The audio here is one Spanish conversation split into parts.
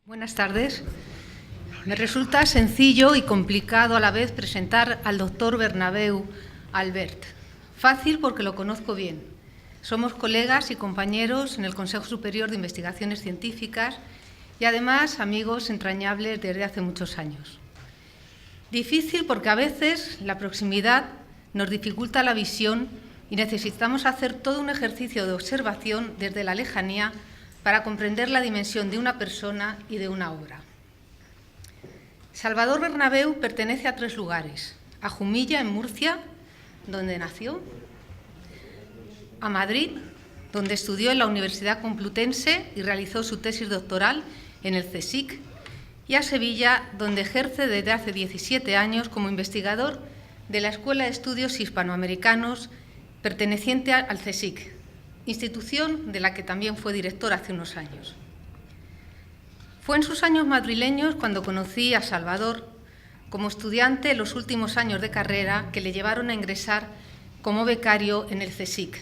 Buenas tardes. Me resulta sencillo y complicado a la vez presentar al doctor Bernabeu Albert. Fácil porque lo conozco bien. Somos colegas y compañeros en el Consejo Superior de Investigaciones Científicas y además amigos entrañables desde hace muchos años. Difícil porque a veces la proximidad nos dificulta la visión y necesitamos hacer todo un ejercicio de observación desde la lejanía para comprender la dimensión de una persona y de una obra. Salvador Bernabeu pertenece a 3 lugares: a Jumilla, en Murcia, donde nació; a Madrid, donde estudió en la Universidad Complutense y realizó su tesis doctoral en el CSIC, y a Sevilla, donde ejerce desde hace 17 años como investigador de la Escuela de Estudios Hispanoamericanos perteneciente al CSIC, institución de la que también fue director hace unos años. Fue en sus años madrileños cuando conocí a Salvador como estudiante en los últimos años de carrera que le llevaron a ingresar como becario en el CSIC.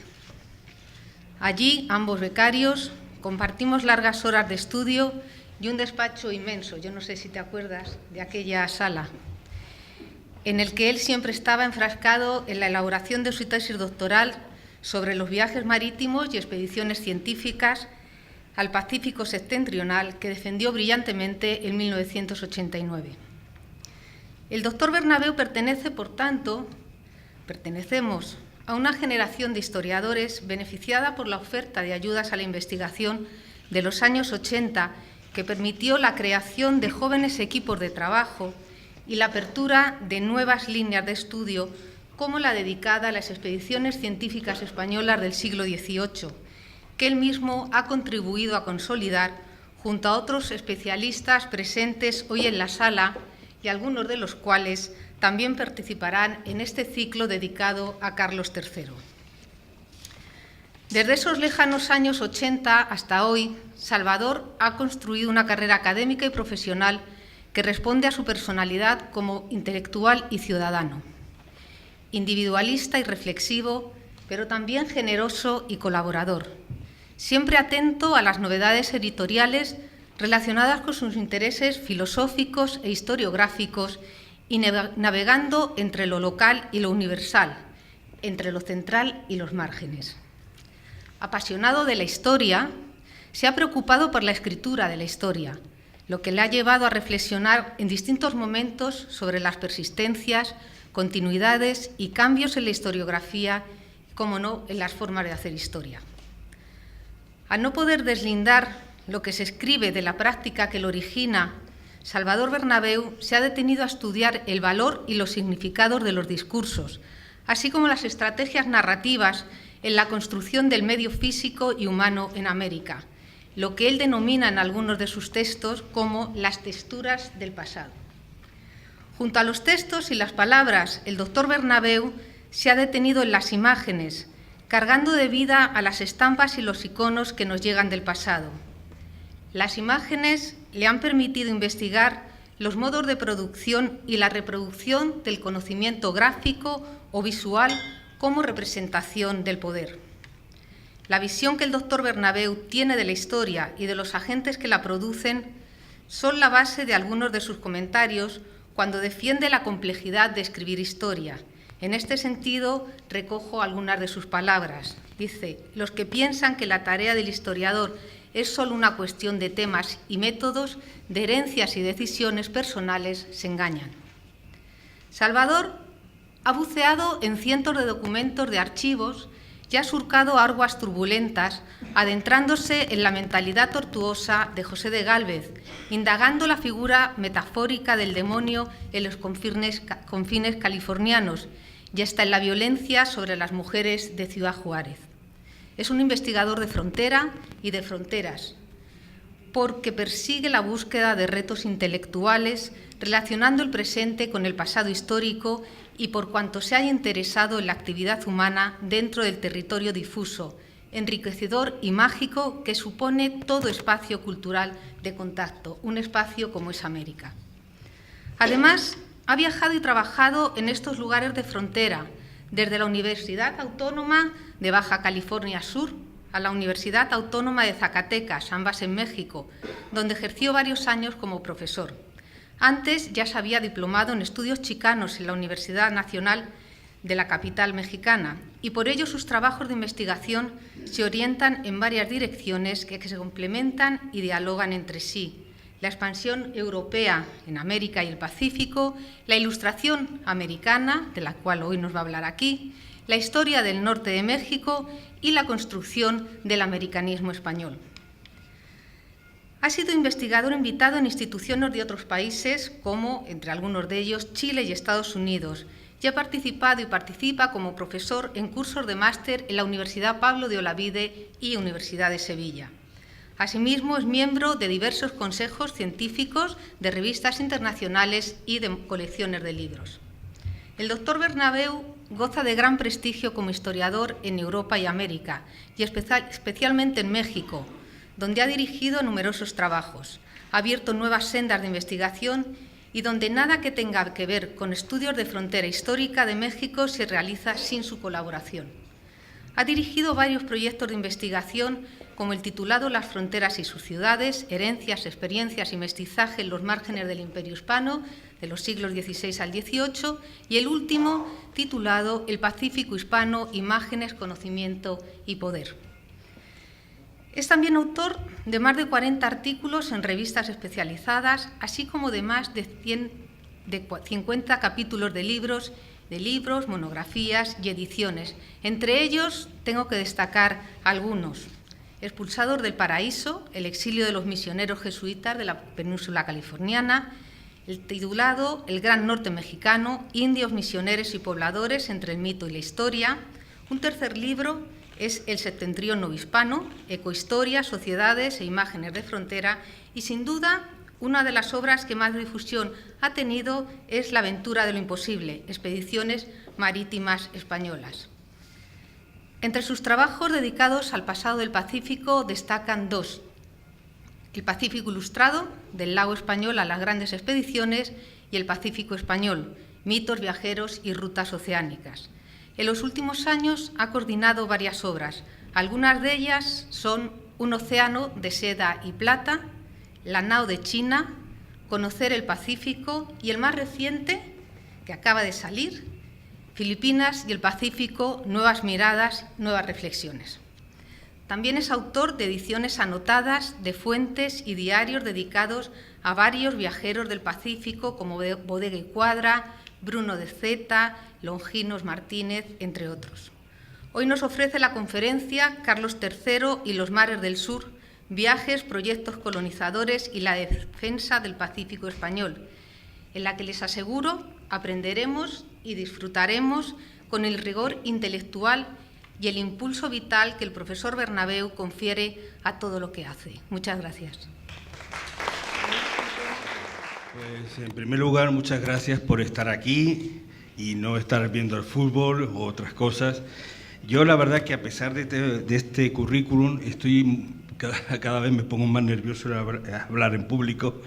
Allí, ambos becarios, compartimos largas horas de estudio y un despacho inmenso, yo no sé si te acuerdas de aquella sala, en el que él siempre estaba enfrascado en la elaboración de su tesis doctoral sobre los viajes marítimos y expediciones científicas al Pacífico septentrional que defendió brillantemente en 1989. El doctor Bernabeu pertenece, por tanto, pertenecemos a una generación de historiadores beneficiada por la oferta de ayudas a la investigación de los años 80 que permitió la creación de jóvenes equipos de trabajo y la apertura de nuevas líneas de estudio como la dedicada a las expediciones científicas españolas del siglo XVIII, que él mismo ha contribuido a consolidar junto a otros especialistas presentes hoy en la sala y algunos de los cuales también participarán en este ciclo dedicado a Carlos III. Desde esos lejanos años 80 hasta hoy, Salvador ha construido una carrera académica y profesional que responde a su personalidad como intelectual y ciudadano. Individualista y reflexivo, pero también generoso y colaborador, siempre atento a las novedades editoriales relacionadas con sus intereses filosóficos e historiográficos y navegando entre lo local y lo universal, entre lo central y los márgenes. Apasionado de la historia, se ha preocupado por la escritura de la historia, lo que le ha llevado a reflexionar en distintos momentos sobre las persistencias, continuidades y cambios en la historiografía, como no, en las formas de hacer historia. Al no poder deslindar lo que se escribe de la práctica que lo origina, Salvador Bernabeu se ha detenido a estudiar el valor y los significados de los discursos, así como las estrategias narrativas en la construcción del medio físico y humano en América, lo que él denomina en algunos de sus textos como las texturas del pasado. Junto a los textos y las palabras, el doctor Bernabeu se ha detenido en las imágenes, cargando de vida a las estampas y los iconos que nos llegan del pasado. Las imágenes le han permitido investigar los modos de producción y la reproducción del conocimiento gráfico o visual como representación del poder. La visión que el doctor Bernabeu tiene de la historia y de los agentes que la producen son la base de algunos de sus comentarios cuando defiende la complejidad de escribir historia. En este sentido, recojo algunas de sus palabras. Dice: los que piensan que la tarea del historiador es solo una cuestión de temas y métodos, de herencias y decisiones personales, se engañan. Salvador ha buceado en cientos de documentos de archivos y ha surcado aguas turbulentas, adentrándose en la mentalidad tortuosa de José de Gálvez, indagando la figura metafórica del demonio en los confines californianos y hasta en la violencia sobre las mujeres de Ciudad Juárez. Es un investigador de frontera y de fronteras, porque persigue la búsqueda de retos intelectuales relacionando el presente con el pasado histórico y por cuanto se haya interesado en la actividad humana dentro del territorio difuso, enriquecedor y mágico que supone todo espacio cultural de contacto, un espacio como es América. Además, ha viajado y trabajado en estos lugares de frontera, desde la Universidad Autónoma de Baja California Sur a la Universidad Autónoma de Zacatecas, ambas en México, donde ejerció varios años como profesor. Antes ya se había diplomado en estudios chicanos en la Universidad Nacional de la capital mexicana y por ello sus trabajos de investigación se orientan en varias direcciones que se complementan y dialogan entre sí. La expansión europea en América y el Pacífico, la ilustración americana, de la cual hoy nos va a hablar aquí, la historia del norte de México y la construcción del americanismo español. Ha sido investigador invitado en instituciones de otros países, como, entre algunos de ellos, Chile y Estados Unidos, y ha participado y participa como profesor en cursos de máster en la Universidad Pablo de Olavide y Universidad de Sevilla. Asimismo, es miembro de diversos consejos científicos de revistas internacionales y de colecciones de libros. El doctor Bernabeu goza de gran prestigio como historiador en Europa y América, y especialmente en México, donde ha dirigido numerosos trabajos, ha abierto nuevas sendas de investigación y donde nada que tenga que ver con estudios de frontera histórica de México se realiza sin su colaboración. Ha dirigido varios proyectos de investigación, como el titulado Las fronteras y sus ciudades, herencias, experiencias y mestizaje en los márgenes del Imperio Hispano, de los siglos XVI al XVIII, y el último, titulado El Pacífico Hispano, imágenes, conocimiento y poder. Es también autor de más de 40 artículos en revistas especializadas, así como de más de 50 capítulos de libros, monografías y ediciones. Entre ellos tengo que destacar algunos. Expulsados del Paraíso, el exilio de los misioneros jesuitas de la península californiana, el titulado El Gran Norte Mexicano, indios, misioneros y pobladores entre el mito y la historia. Un tercer libro es El Septentrión Novohispano, ecohistoria, sociedades e imágenes de frontera, y sin duda una de las obras que más difusión ha tenido es La aventura de lo imposible, expediciones marítimas españolas. Entre sus trabajos dedicados al pasado del Pacífico destacan dos: El Pacífico Ilustrado, del lago español a las grandes expediciones, y El Pacífico Español, mitos, viajeros y rutas oceánicas. En los últimos años ha coordinado varias obras. Algunas de ellas son Un océano de seda y plata, La nao de China, Conocer el Pacífico y el más reciente, que acaba de salir, Filipinas y el Pacífico, nuevas miradas, nuevas reflexiones. También es autor de ediciones anotadas de fuentes y diarios dedicados a varios viajeros del Pacífico, como Bodega y Cuadra, Bruno de Zeta, Longinos Martínez, entre otros. Hoy nos ofrece la conferencia Carlos III y los mares del sur, viajes, proyectos colonizadores y la defensa del Pacífico español, en la que les aseguro aprenderemos y disfrutaremos con el rigor intelectual y el impulso vital que el profesor Bernabeu confiere a todo lo que hace. Muchas gracias. Pues, en primer lugar, muchas gracias por estar aquí y no estar viendo el fútbol u otras cosas. Yo, la verdad, que a pesar de este currículum, cada vez me pongo más nervioso a hablar en público,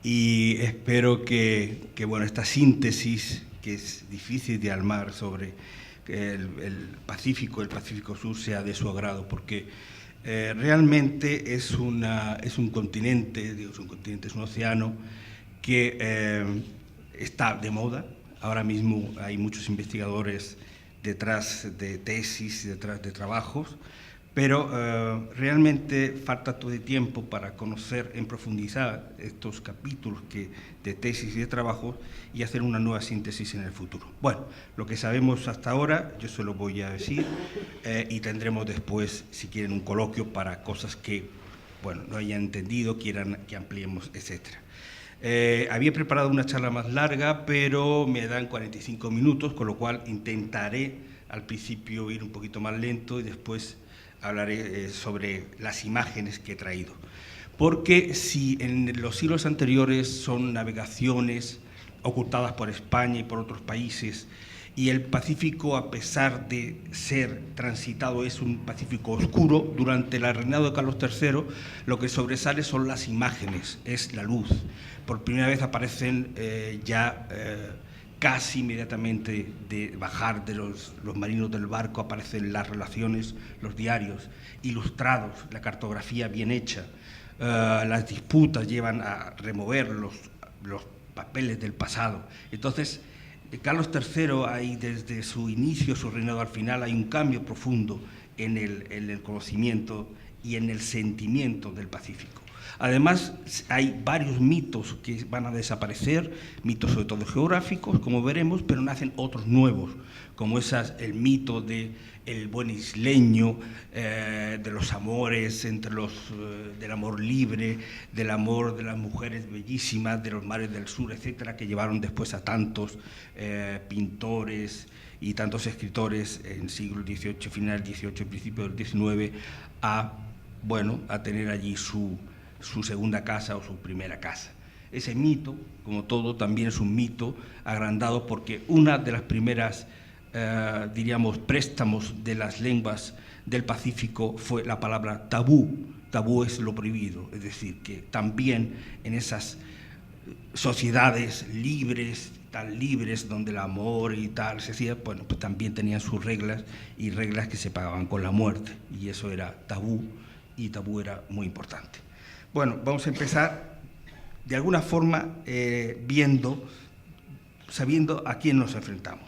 y espero que bueno, esta síntesis, que es difícil de armar sobre el Pacífico Sur, sea de su agrado, porque realmente es un continente, es un océano que está de moda. Ahora mismo hay muchos investigadores detrás de tesis, detrás de trabajos, pero realmente falta todo el tiempo para conocer en profundidad estos capítulos de tesis y de trabajos y hacer una nueva síntesis en el futuro. Bueno, lo que sabemos hasta ahora yo se lo voy a decir, y tendremos después, si quieren, un coloquio para cosas que bueno, no hayan entendido, quieran que ampliemos, etc. Había preparado una charla más larga, pero me dan 45 minutos, con lo cual intentaré al principio ir un poquito más lento y después hablaré sobre las imágenes que he traído. Porque si en los siglos anteriores son navegaciones ocultadas por España y por otros países, y el Pacífico, a pesar de ser transitado, es un Pacífico oscuro, durante el reinado de Carlos III lo que sobresale son las imágenes, es la luz. Por primera vez aparecen casi inmediatamente de bajar de los marinos del barco aparecen las relaciones, los diarios ilustrados, la cartografía bien hecha. Las disputas llevan a remover los papeles del pasado. Entonces, Carlos III, ahí desde su inicio, su reinado al final, hay un cambio profundo en el conocimiento y en el sentimiento del Pacífico. Además, hay varios mitos que van a desaparecer, mitos sobre todo geográficos, como veremos, pero nacen otros nuevos, como el mito del buen isleño, de los amores del amor libre, del amor de las mujeres bellísimas, de los mares del sur, etcétera, que llevaron después a tantos pintores y tantos escritores en siglo XVIII, final del XVIII, principio del XIX, a tener allí su segunda casa o su primera casa. Ese mito, como todo, también es un mito agrandado porque una de las primeras, diríamos, préstamos de las lenguas del Pacífico fue la palabra tabú. Tabú es lo prohibido, es decir, que también en esas sociedades libres, tan libres, donde el amor y tal se hacía, pues también tenían sus reglas y reglas que se pagaban con la muerte, y eso era tabú, y tabú era muy importante. Bueno, vamos a empezar de alguna forma sabiendo a quién nos enfrentamos.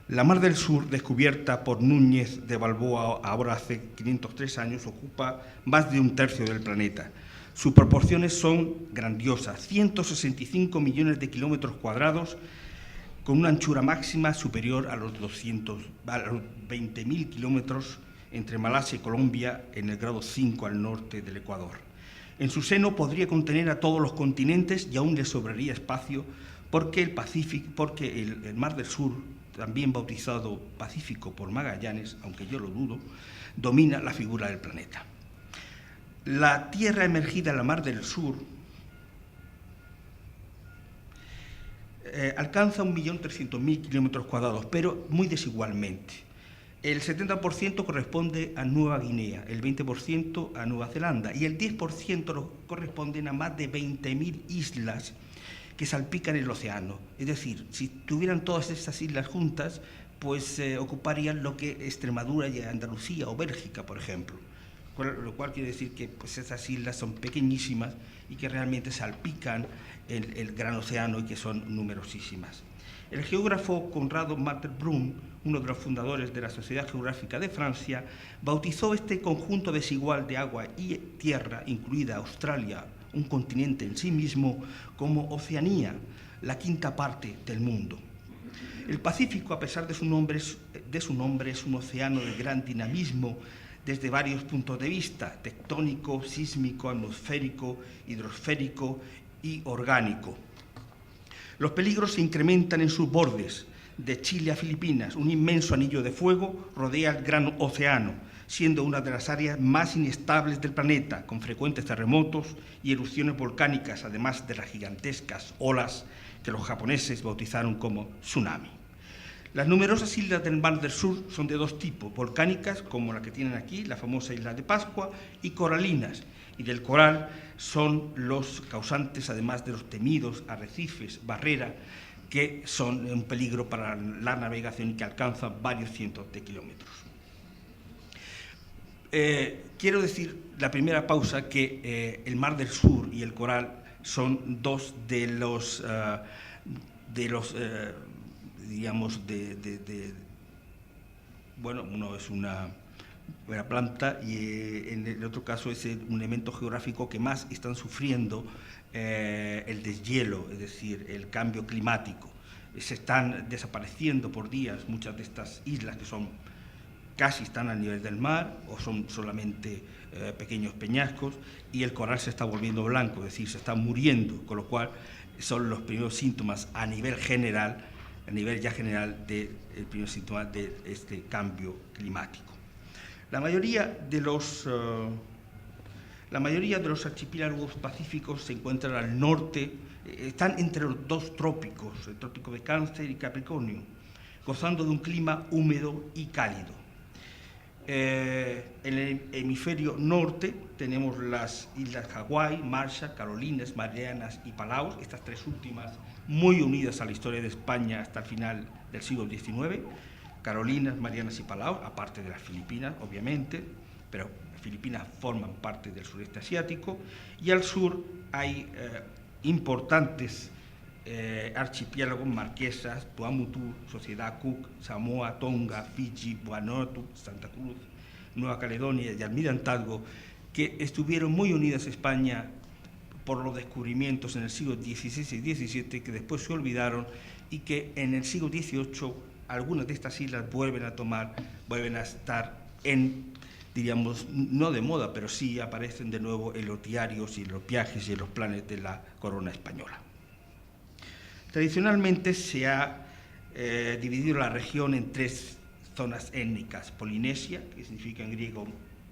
La Mar del Sur, descubierta por Núñez de Balboa ahora hace 503 años, ocupa más de un tercio del planeta. Sus proporciones son grandiosas, 165 millones de kilómetros cuadrados, con una anchura máxima superior a los 20.000 kilómetros entre Malasia y Colombia, en el grado 5 al norte del Ecuador. En su seno podría contener a todos los continentes y aún le sobraría espacio porque el Mar del Sur, también bautizado Pacífico por Magallanes, aunque yo lo dudo, domina la figura del planeta. La tierra emergida en la Mar del Sur alcanza 1.300.000 kilómetros cuadrados, pero muy desigualmente. El 70% corresponde a Nueva Guinea, el 20% a Nueva Zelanda y el 10% corresponden a más de 20.000 islas que salpican el océano. Es decir, si tuvieran todas estas islas juntas, pues ocuparían lo que Extremadura y Andalucía o Bélgica, por ejemplo. Lo cual quiere decir que pues, esas islas son pequeñísimas y que realmente salpican el gran océano y que son numerosísimas. El geógrafo Conrado Matterbrun, uno de los fundadores de la Sociedad Geográfica de Francia, bautizó este conjunto desigual de agua y tierra, incluida Australia, un continente en sí mismo, como Oceanía, la quinta parte del mundo. El Pacífico, a pesar de su nombre, es un océano de gran dinamismo desde varios puntos de vista: tectónico, sísmico, atmosférico, hidrosférico y orgánico. Los peligros se incrementan en sus bordes. De Chile a Filipinas, un inmenso anillo de fuego rodea el gran océano, siendo una de las áreas más inestables del planeta, con frecuentes terremotos y erupciones volcánicas, además de las gigantescas olas que los japoneses bautizaron como tsunami. Las numerosas islas del Mar del Sur son de dos tipos: volcánicas, como la que tienen aquí, la famosa isla de Pascua, y coralinas. Y del coral son los causantes, además de los temidos arrecifes, barrera, que son un peligro para la navegación y que alcanzan varios cientos de kilómetros. Quiero decir, la primera pausa, que el Mar del Sur y el coral son dos de los digamos, bueno, uno es una planta y en el otro caso es un elemento geográfico que más están sufriendo el deshielo, es decir, el cambio climático. Se están desapareciendo por días muchas de estas islas que casi están al nivel del mar o son solamente pequeños peñascos, y el coral se está volviendo blanco, es decir, se está muriendo, con lo cual son los primeros síntomas a nivel general del primer síntoma de este cambio climático. La mayoría de los archipiélagos pacíficos se encuentran al norte, están entre los dos trópicos, el trópico de Cáncer y Capricornio, gozando de un clima húmedo y cálido. En el hemisferio norte tenemos las islas Hawái, Marshall, Carolinas, Marianas y Palaos, estas tres últimas muy unidas a la historia de España hasta el final del siglo XIX, Carolinas, Marianas y Palaos, aparte de las Filipinas, obviamente, pero las Filipinas forman parte del sureste asiático, y al sur hay importantes archipiélagos, marquesas, Tuamotu, Sociedad Cook, Samoa, Tonga, Fiji, Vanuatu, Santa Cruz, Nueva Caledonia y Almirantazgo, que estuvieron muy unidas a España por los descubrimientos en el siglo XVI y XVII, que después se olvidaron, y que en el siglo XVIII algunas de estas islas vuelven a estar en, diríamos, no de moda, pero sí aparecen de nuevo en los diarios y en los viajes y en los planes de la corona española. Tradicionalmente se ha dividido la región en tres zonas étnicas: Polinesia, que significa en griego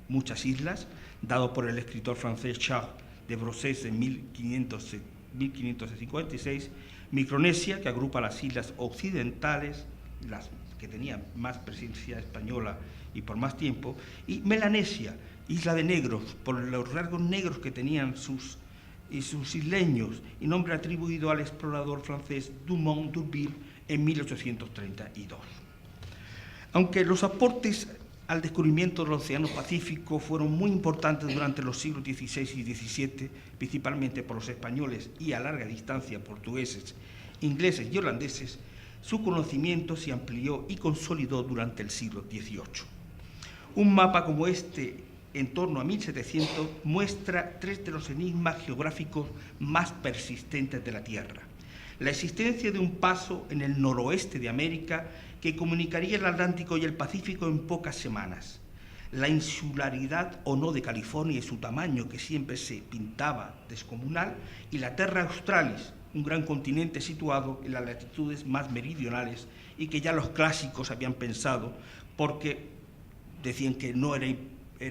muchas islas, dado por el escritor francés Charles de Brosses en 1556, Micronesia, que agrupa las islas occidentales, las que tenían más presencia española y por más tiempo, y Melanesia, isla de negros, por los rasgos negros que tenían sus isleños, y nombre atribuido al explorador francés Dumont d'Urville en 1832. Aunque los aportes al descubrimiento del Océano Pacífico fueron muy importantes durante los siglos XVI y XVII, principalmente por los españoles y a larga distancia portugueses, ingleses y holandeses, su conocimiento se amplió y consolidó durante el siglo XVIII. Un mapa como este, en torno a 1700, muestra tres de los enigmas geográficos más persistentes de la Tierra: la existencia de un paso en el noroeste de América que comunicaría el Atlántico y el Pacífico en pocas semanas, la insularidad o no de California y su tamaño, que siempre se pintaba descomunal, y la Terra Australis, un gran continente situado en las latitudes más meridionales y que ya los clásicos habían pensado, porque decían que no era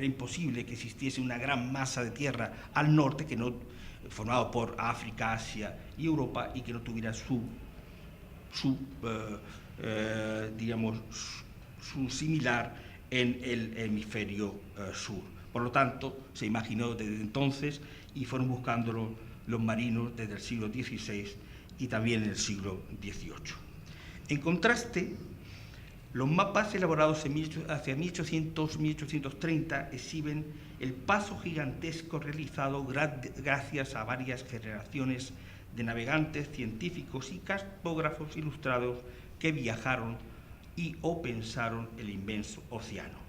imposible que existiese una gran masa de tierra al norte, que no, formado por África, Asia y Europa, y que no tuviera su similar en el hemisferio sur. Por lo tanto, se imaginó desde entonces y fueron buscándolo los marinos desde el siglo XVI y también en el siglo XVIII. En contraste, los mapas elaborados hacia 1800-1830 exhiben el paso gigantesco realizado gracias a varias generaciones de navegantes, científicos y cartógrafos ilustrados que viajaron o pensaron el inmenso océano.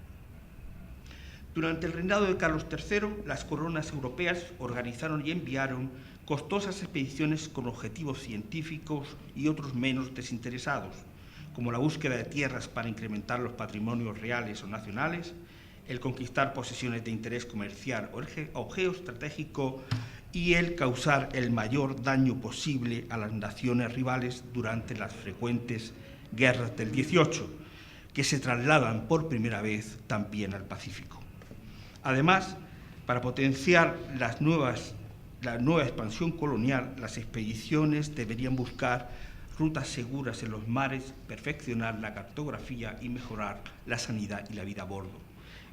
Durante el reinado de Carlos III, las coronas europeas organizaron y enviaron costosas expediciones con objetivos científicos y otros menos desinteresados, como la búsqueda de tierras para incrementar los patrimonios reales o nacionales, el conquistar posesiones de interés comercial o geoestratégico y el causar el mayor daño posible a las naciones rivales durante las frecuentes guerras del XVIII, que se trasladan por primera vez también al Pacífico. Además, para potenciar la nueva expansión colonial, las expediciones deberían buscar rutas seguras en los mares, perfeccionar la cartografía y mejorar la sanidad y la vida a bordo.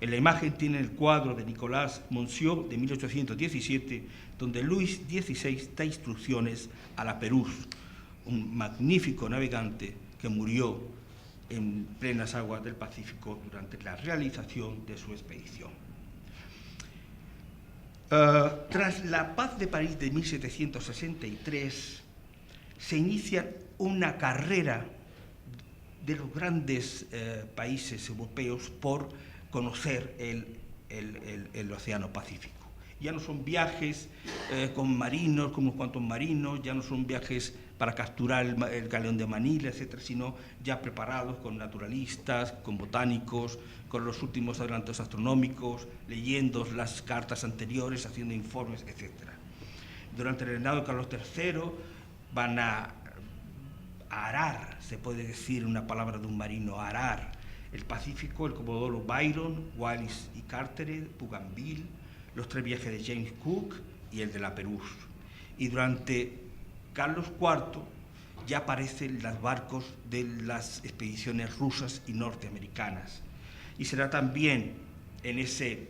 En la imagen tiene el cuadro de Nicolas Monsieur de 1817, donde Luis XVI da instrucciones a la Pérouse, un magnífico navegante que murió en plenas aguas del Pacífico durante la realización de su expedición. Tras la Paz de París de 1763, se inicia una carrera de los grandes países europeos por conocer el Océano Pacífico. Ya no son viajes con marinos, con unos cuantos marinos, ya no son viajes para capturar el galeón de Manila, etcétera, sino ya preparados con naturalistas, con botánicos, con los últimos adelantos astronómicos, leyendo las cartas anteriores, haciendo informes, etcétera. Durante el reinado de Carlos III van a arar, se puede decir una palabra de un marino, arar el Pacífico, el comodoro Byron, Wallis y Carteret, Bougainville, los tres viajes de James Cook y el de la Pérouse. Y durante Carlos IV ya aparecen los barcos de las expediciones rusas y norteamericanas. y será también en ese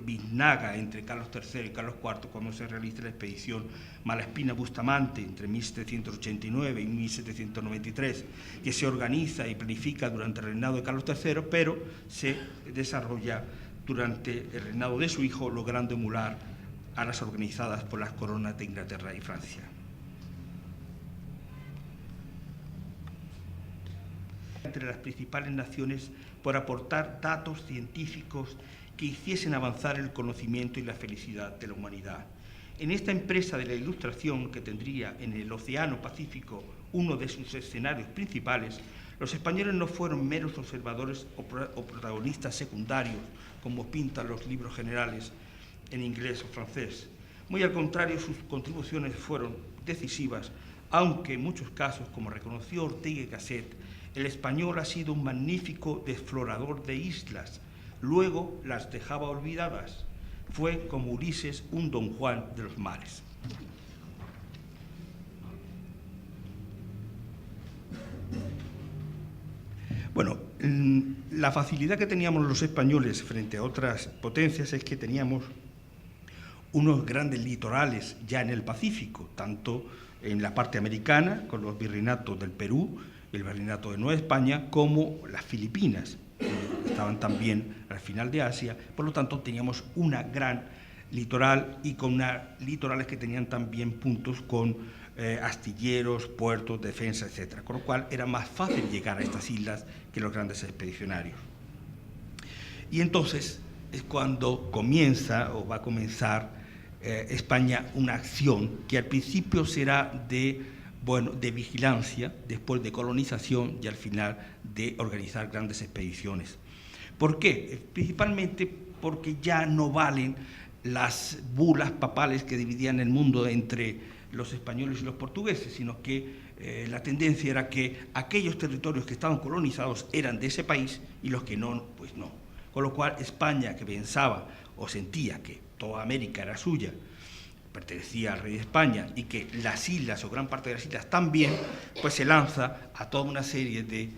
biznaga entre Carlos III y Carlos IV cuando se realiza la expedición Malaspina-Bustamante entre 1789 y 1793, que se organiza y planifica durante el reinado de Carlos III, pero se desarrolla durante el reinado de su hijo, logrando emular a las organizadas por las coronas de Inglaterra y Francia. Entre las principales naciones por aportar datos científicos que hiciesen avanzar el conocimiento y la felicidad de la humanidad. En esta empresa de la Ilustración, que tendría en el Océano Pacífico uno de sus escenarios principales, los españoles no fueron meros observadores o protagonistas secundarios, como pintan los libros generales en inglés o francés. Muy al contrario, sus contribuciones fueron decisivas, aunque en muchos casos, como reconoció Ortega y Gasset, el español ha sido un magnífico explorador de islas, luego las dejaba olvidadas. Fue, como Ulises, un Don Juan de los mares. Bueno, la facilidad que teníamos los españoles frente a otras potencias es que teníamos unos grandes litorales ya en el Pacífico, tanto en la parte americana, con los virreinatos del Perú, el virreinato de Nueva España, como las Filipinas, que estaban también al final de Asia. Por lo tanto, teníamos una gran litoral y con litorales que tenían también puntos con astilleros, puertos, defensa, etc. Con lo cual era más fácil llegar a estas islas que los grandes expedicionarios. Y entonces es cuando comienza o va a comenzar España una acción que al principio será de vigilancia, después de colonización y al final de organizar grandes expediciones. ¿Por qué? Principalmente porque ya no valen las bulas papales que dividían el mundo entre los españoles y los portugueses, sino que la tendencia era que aquellos territorios que estaban colonizados eran de ese país y los que no, pues no. Con lo cual España, que pensaba o sentía que toda América era suya, pertenecía al rey de España y que las islas o gran parte de las islas también, pues se lanza a toda una serie de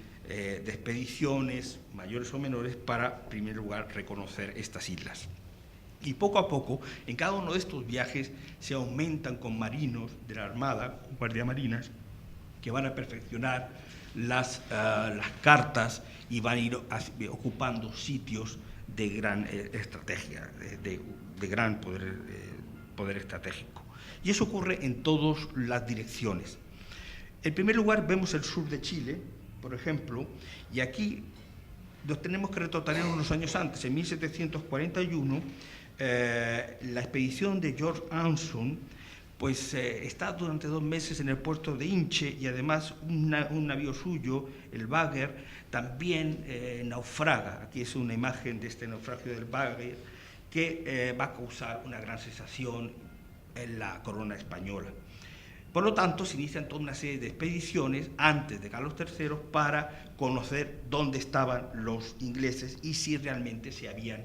expediciones mayores o menores para, en primer lugar, reconocer estas islas. Y poco a poco, en cada uno de estos viajes se aumentan con marinos de la Armada, guardiamarinas, que van a perfeccionar las cartas y van a ir ocupando sitios de gran estrategia, de gran poder estratégico. Y eso ocurre en todas las direcciones. En primer lugar, vemos el sur de Chile, por ejemplo, y aquí nos tenemos que retrotraer unos años antes. En 1741, la expedición de George Anson pues está durante 2 meses en el puerto de Inche y además un navío suyo, el Bagger, también naufraga. Aquí es una imagen de este naufragio del Bagger que va a causar una gran sensación en la corona española. Por lo tanto, se inician toda una serie de expediciones antes de Carlos III para conocer dónde estaban los ingleses y si realmente se habían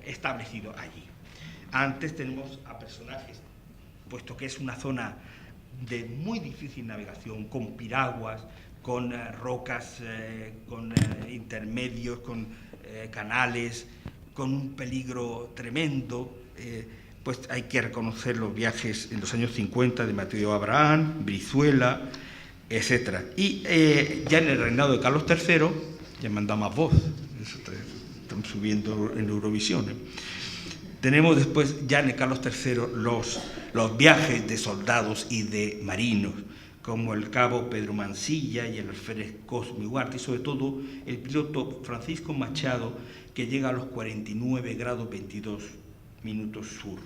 establecido allí. Antes tenemos a personajes, puesto que es una zona de muy difícil navegación, con piraguas, con rocas, con intermedios, con canales, con un peligro tremendo, pues hay que reconocer los viajes en los años 50 de Mateo Abraham, Brizuela, etc. Y ya en el reinado de Carlos III, ya mandamos voz, estamos subiendo en Eurovisión. Tenemos después, ya en el Carlos III, los viajes de soldados y de marinos, como el cabo Pedro Mansilla y el alférez Cosme Huarte, y sobre todo el piloto Francisco Machado, que llega a los 49 grados 22 minutos sur.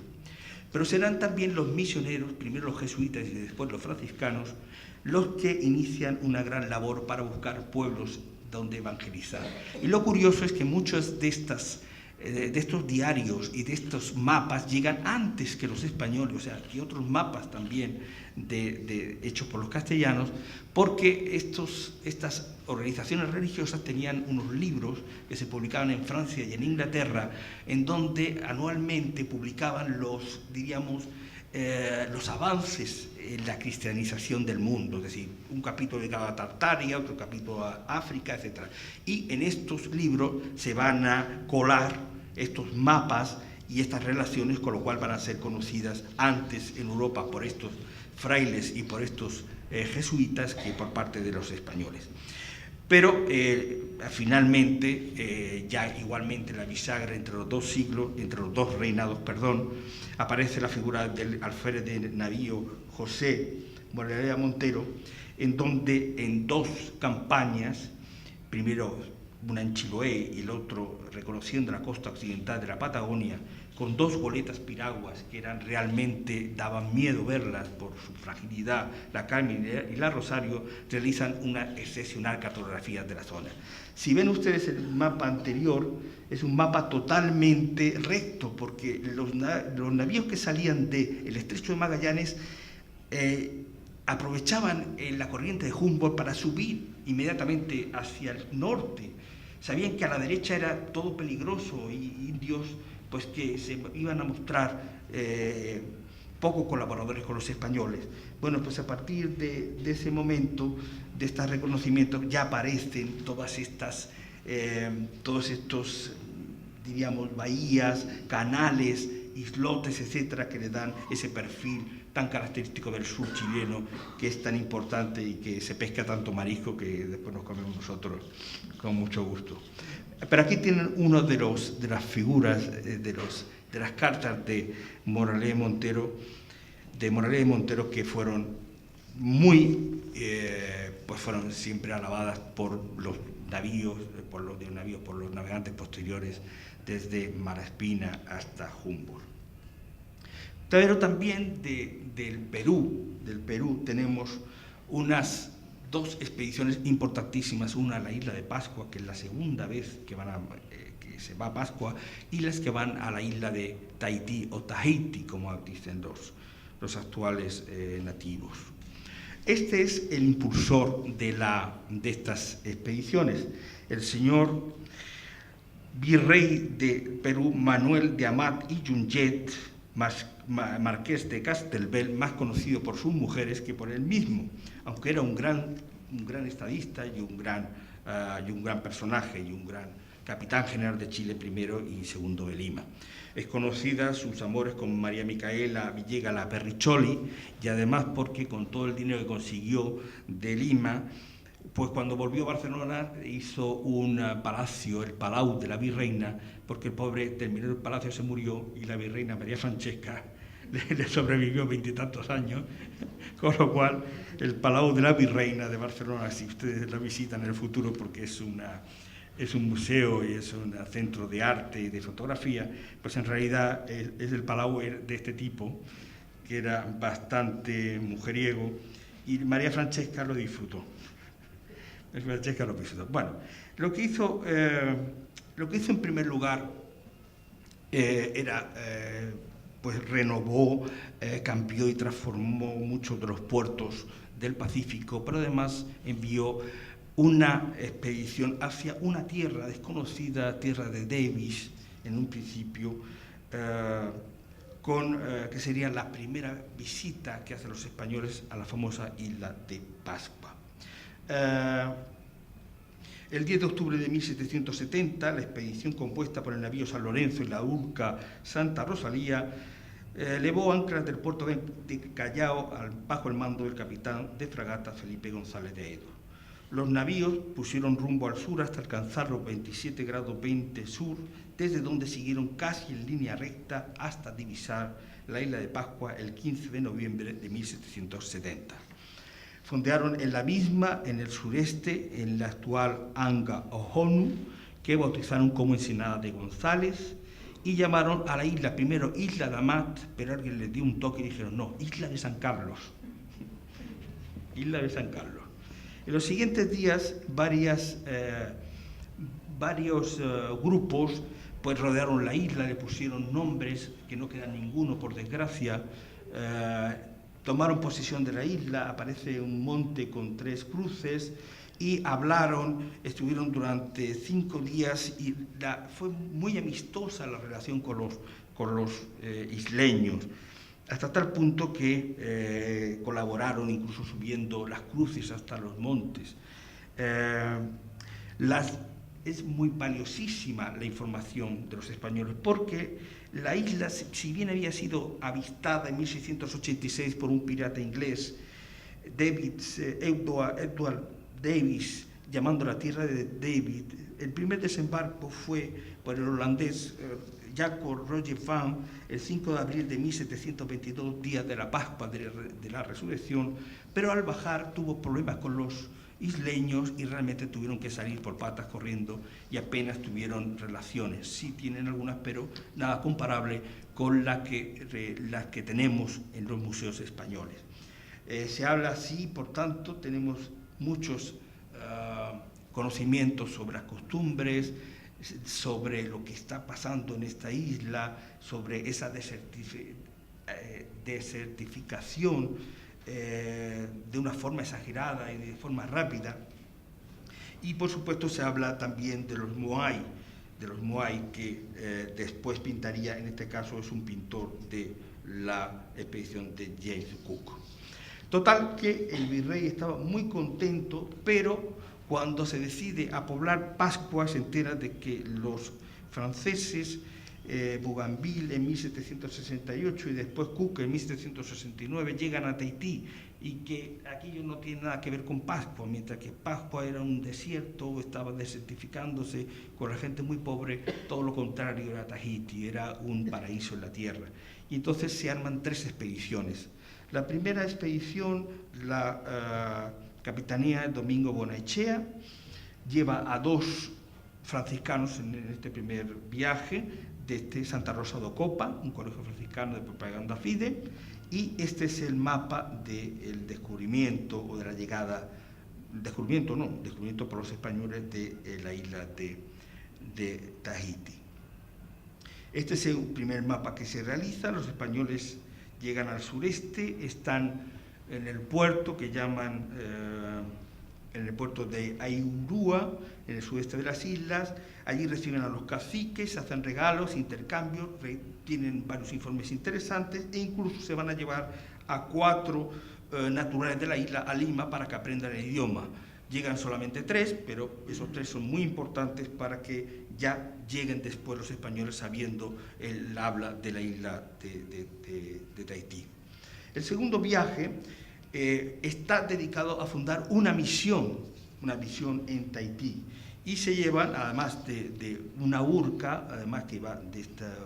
Pero serán también los misioneros, primero los jesuitas y después los franciscanos, los que inician una gran labor para buscar pueblos donde evangelizar. Y lo curioso es que muchos de estos diarios y de estos mapas llegan antes que los españoles, o sea, y otros mapas también hechos por los castellanos, porque estas organizaciones religiosas tenían unos libros que se publicaban en Francia y en Inglaterra, en donde anualmente publicaban los, diríamos, los avances en la cristianización del mundo, es decir, un capítulo dedicado a Tartaria, otro capítulo a África, etc. Y en estos libros se van a colar estos mapas y estas relaciones, con lo cual van a ser conocidas antes en Europa por estos frailes y por estos jesuitas que por parte de los españoles. Pero finalmente, ya igualmente en la bisagra entre los dos siglos, entre los dos reinados, perdón, aparece la figura del alférez de navío José Moraleda Montero, en donde en dos campañas, primero una en Chiloé y el otro reconociendo la costa occidental de la Patagonia, con dos goletas piraguas que realmente daban miedo verlas por su fragilidad, la Carmen y la Rosario, realizan una excepcional cartografía de la zona. Si ven ustedes el mapa anterior, es un mapa totalmente recto, porque los navíos que salían del estrecho de Magallanes aprovechaban la corriente de Humboldt para subir inmediatamente hacia el norte. Sabían que a la derecha era todo peligroso y indios pues que se iban a mostrar poco colaboradores con los españoles. Bueno, pues a partir de ese momento, de estos reconocimientos, ya aparecen todos estos, diríamos, bahías, canales, islotes, etcétera, que le dan ese perfil tan característico del sur chileno, que es tan importante y que se pesca tanto marisco que después nos comemos nosotros con mucho gusto. Pero aquí tienen una de las figuras, de las cartas de Moraleda Montero, que fueron fueron siempre alabadas por los navíos, por los navegantes posteriores, desde Malaspina hasta Humboldt. Pero también del Perú tenemos unas dos expediciones importantísimas, una a la isla de Pascua, que es la segunda vez que se va a Pascua, y las que van a la isla de Tahití o Tahiti, como dicen los actuales nativos. Este es el impulsor de estas expediciones, el señor virrey de Perú, Manuel de Amat y Junget, marqués de Castelbel, más conocido por sus mujeres que por él mismo, aunque era un gran estadista y un gran personaje y un gran capitán general de Chile primero y segundo de Lima. Es conocida sus amores con María Micaela Villegas la Perricholi, y además porque con todo el dinero que consiguió de Lima, pues cuando volvió a Barcelona hizo un palacio, el Palau de la Virreina, porque el pobre terminó el palacio, se murió, y la Virreina María Francesca le sobrevivió 20 y tantos años, con lo cual el Palau de la Virreina de Barcelona, si ustedes la visitan en el futuro, porque es un museo y es un centro de arte y de fotografía, pues en realidad es el Palau de este tipo, que era bastante mujeriego, y María Francesca lo disfrutó. Bueno, lo que hizo en primer lugar era pues renovó, cambió y transformó muchos de los puertos del Pacífico, pero además envió una expedición hacia una tierra desconocida, tierra de Davis, en un principio, que sería la primera visita que hacen los españoles a la famosa isla de Pascua. El 10 de octubre de 1770, la expedición compuesta por el navío San Lorenzo y la urca Santa Rosalía levó anclas del puerto de Callao bajo el mando del capitán de fragata Felipe González de Edo. Los navíos pusieron rumbo al sur hasta alcanzar los 27 grados 20 sur, desde donde siguieron casi en línea recta hasta divisar la isla de Pascua el 15 de noviembre de 1770. Fondearon en la misma, en el sureste, en la actual Anga Ohonu, que bautizaron como Ensenada de González, y llamaron a la isla primero Isla de Amat, pero alguien les dio un toque y dijeron, no, Isla de San Carlos. Isla de San Carlos. En los siguientes días, varios grupos pues rodearon la isla, le pusieron nombres, que no queda ninguno por desgracia, tomaron posesión de la isla, aparece un monte con 3 cruces, y estuvieron durante 5 días, y fue muy amistosa la relación con los isleños. hasta tal punto que colaboraron incluso subiendo las cruces hasta los montes. Es muy valiosísima la información de los españoles, porque la isla, si bien había sido avistada en 1686 por un pirata inglés, Edward Davis, llamando la tierra de David, el primer desembarco fue por el holandés Jacob Roger Van el 5 de abril de 1722, día de la Pascua de la Resurrección, pero al bajar tuvo problemas con los isleños y realmente tuvieron que salir por patas corriendo y apenas tuvieron relaciones. Sí tienen algunas, pero nada comparable con las que tenemos en los museos españoles. Se habla así, por tanto, tenemos muchos conocimientos sobre las costumbres, sobre lo que está pasando en esta isla, sobre esa desertificación de una forma exagerada y de forma rápida. Y por supuesto se habla también de los Moai que después pintaría, en este caso es un pintor de la expedición de James Cook. Total que el virrey estaba muy contento, pero cuando se decide a poblar Pascua se entera de que los franceses, Bougainville en 1768 y después Cook en 1769, llegan a Tahití, y que aquello no tiene nada que ver con Pascua, mientras que Pascua era un desierto, estaba desertificándose con la gente muy pobre, todo lo contrario era Tahití, era un paraíso en la tierra. Y entonces se arman 3 expediciones. La primera expedición la capitanea Domingo Bonaechea, lleva a 2 franciscanos en este primer viaje, desde Santa Rosa do Copa, un colegio franciscano de propaganda fide, y este es el mapa del descubrimiento o de la llegada, descubrimiento por los españoles de la isla de Tahití. Este es el primer mapa que se realiza. Los españoles llegan al sureste, están en el puerto que llaman en el puerto de Airúa, en el sudeste de las islas. Allí reciben a los caciques, hacen regalos, intercambios, tienen varios informes interesantes e incluso se van a llevar a 4 naturales de la isla a Lima para que aprendan el idioma. Llegan solamente 3, pero esos 3 son muy importantes para que ya lleguen después los españoles sabiendo el habla de la isla de Tahití. El segundo viaje está dedicado a fundar una misión en Tahití, y se llevan, además de una urca, además que va de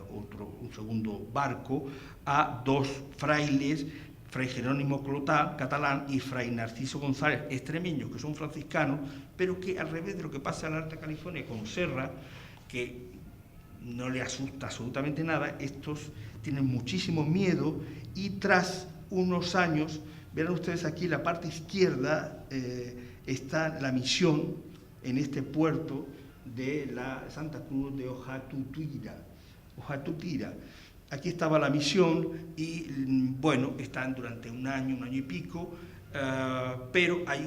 un segundo barco, a 2 frailes, Fray Jerónimo Clotá, catalán, y Fray Narciso González, extremeños, que son franciscanos, pero que al revés de lo que pasa en la Alta California con Serra, que no le asusta absolutamente nada, estos tienen muchísimo miedo, y tras unos años, verán ustedes aquí en la parte izquierda, está la misión en este puerto de la Santa Cruz de Ojatutira. Aquí estaba la misión y, bueno, están durante un año y pico, pero hay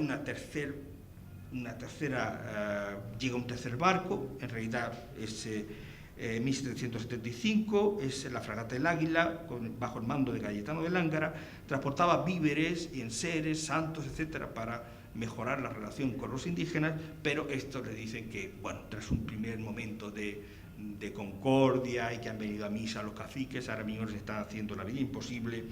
llega un tercer barco, en realidad es 1775, es la fragata El Águila, bajo el mando de Cayetano de Lángara, transportaba víveres y enseres, santos, etcétera, para mejorar la relación con los indígenas, pero estos le dicen que, bueno, tras un primer momento de concordia y que han venido a misa los caciques, ahora mismo les están haciendo la vida imposible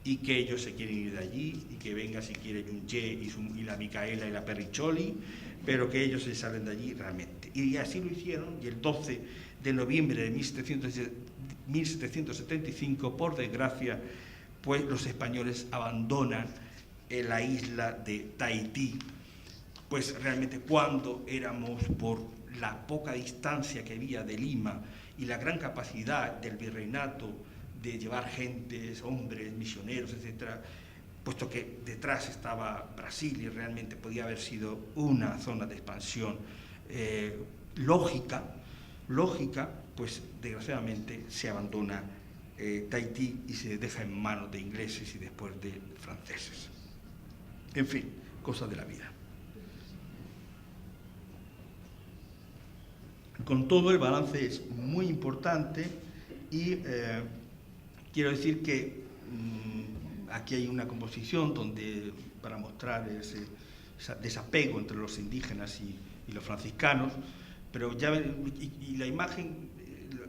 y que ellos se quieren ir de allí y que venga si quiere Yunye y la Micaela y la Perricholi, pero que ellos se salen de allí realmente. Y así lo hicieron, y el 12 de noviembre de 1775, por desgracia, pues los españoles abandonan la isla de Tahití, pues realmente cuando éramos, por la poca distancia que había de Lima y la gran capacidad del virreinato de llevar gentes, hombres, misioneros, etcétera, puesto que detrás estaba Brasil y realmente podía haber sido una zona de expansión lógica, pues desgraciadamente se abandona Tahití y se deja en manos de ingleses y después de franceses. En fin, cosas de la vida. Con todo, el balance es muy importante y quiero decir que aquí hay una composición para mostrar ese desapego entre los indígenas y los franciscanos, pero ya y la imagen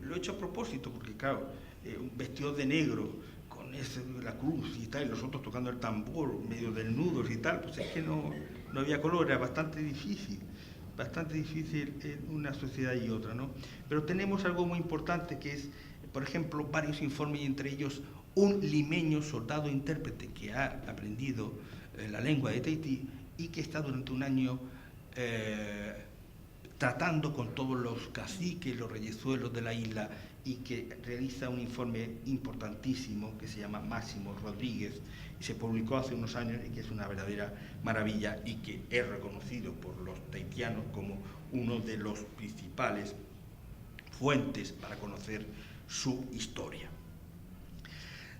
lo he hecho a propósito, porque claro, vestidos de negro, con la cruz y tal, y los otros tocando el tambor, medio desnudos y tal, pues es que no había color, era bastante difícil en una sociedad y otra, ¿no? Pero tenemos algo muy importante que es, por ejemplo, varios informes, y entre ellos un limeño soldado intérprete que ha aprendido la lengua de Tahití y que está durante un año tratando con todos los caciques, los reyezuelos de la isla, y que realiza un informe importantísimo que se llama Máximo Rodríguez, y se publicó hace unos años, y que es una verdadera maravilla, y que es reconocido por los tahitianos como uno de los principales fuentes para conocer su historia.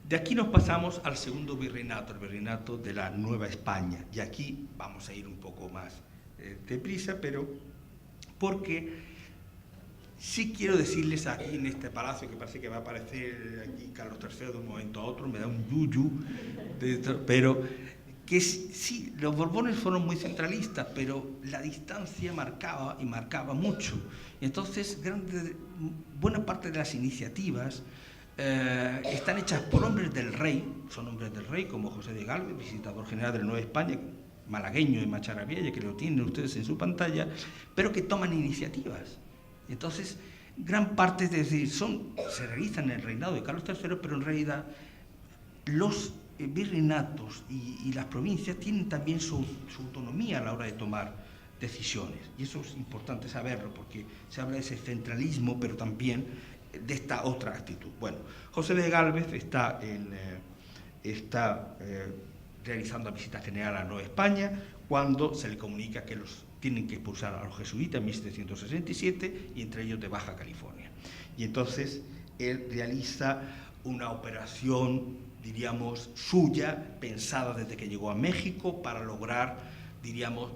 De aquí nos pasamos al segundo virreinato, el virreinato de la Nueva España, y aquí vamos a ir un poco más deprisa, pero porque sí quiero decirles aquí en este palacio, que parece que va a aparecer aquí Carlos III de un momento a otro, me da un yuyu, pero que sí, los Borbones fueron muy centralistas, pero la distancia marcaba mucho. Y entonces buena parte de las iniciativas están hechas por hombres del rey, son hombres del rey como José de Gálvez, visitador general de la Nueva España, malagueño de Macharabiella, que lo tienen ustedes en su pantalla, pero que toman iniciativas. Entonces, gran parte, es decir, se realizan en el reinado de Carlos III, pero en realidad los virreinatos y las provincias tienen también su autonomía a la hora de tomar decisiones. Y eso es importante saberlo, porque se habla de ese centralismo, pero también de esta otra actitud. Bueno, José de Gálvez está realizando la visita general a Nueva España cuando se le comunica que tienen que expulsar a los jesuitas en 1767, y entre ellos de Baja California. Y entonces él realiza una operación, diríamos, suya, pensada desde que llegó a México para lograr, diríamos,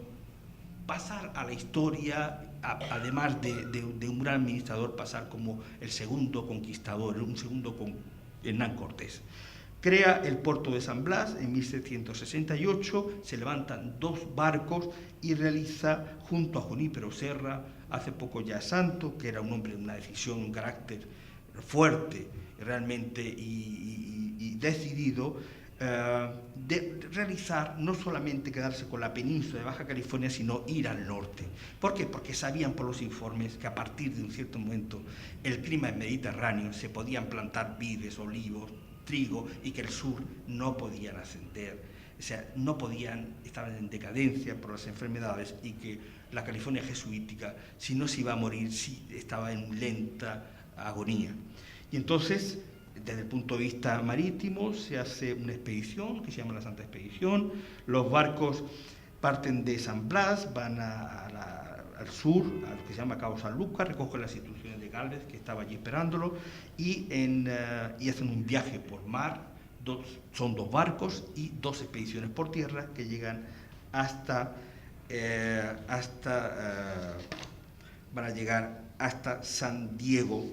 pasar a la historia, además de un gran administrador, pasar como el segundo conquistador, un segundo con Hernán Cortés. Crea el puerto de San Blas en 1768, se levantan 2 barcos y realiza, junto a Junípero Serra, hace poco ya santo, que era un hombre de una decisión, un carácter fuerte realmente y decidido, de realizar, no solamente quedarse con la península de Baja California, sino ir al norte. ¿Por qué? Porque sabían por los informes que a partir de un cierto momento el clima es mediterráneo, se podían plantar vides, olivos, trigo, y que el sur no podían ascender, o sea, estaban en decadencia por las enfermedades, y que la California jesuítica, si no se iba a morir, sí estaba en lenta agonía. Y entonces, desde el punto de vista marítimo, se hace una expedición que se llama la Santa Expedición. Los barcos parten de San Blas, van al sur, a lo que se llama Cabo San Lucas, recogen las instrucciones de Gálvez, que estaba allí esperándolo, y hacen un viaje por mar. Son 2 barcos y 2 expediciones por tierra que llegan van a llegar hasta San Diego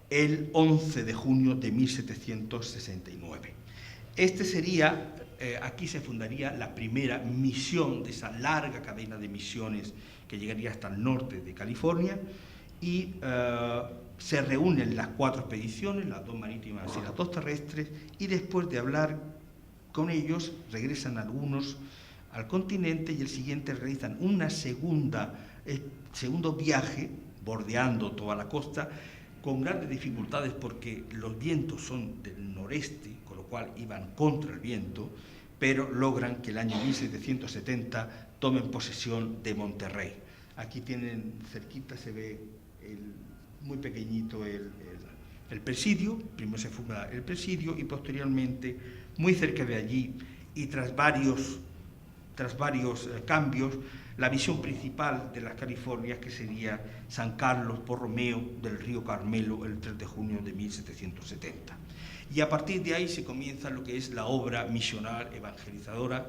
el 11 de junio de 1769. Aquí se fundaría la primera misión de esa larga cadena de misiones que llegaría hasta el norte de California, y se reúnen las 4 expediciones, las 2 marítimas y las 2 terrestres, y después de hablar con ellos regresan algunos al continente, y el siguiente realizan un segundo viaje bordeando toda la costa, con grandes dificultades porque los vientos son del noreste, con lo cual iban contra el viento, pero logran que el año 1770 tomen posesión de Monterrey. Aquí tienen cerquita, se ve muy pequeñito el presidio. Primero se funda el presidio y posteriormente, muy cerca de allí, y tras varios cambios, la visión principal de las Californias, que sería San Carlos Borromeo del río Carmelo el 3 de junio de 1770. Y a partir de ahí se comienza lo que es la obra misional evangelizadora,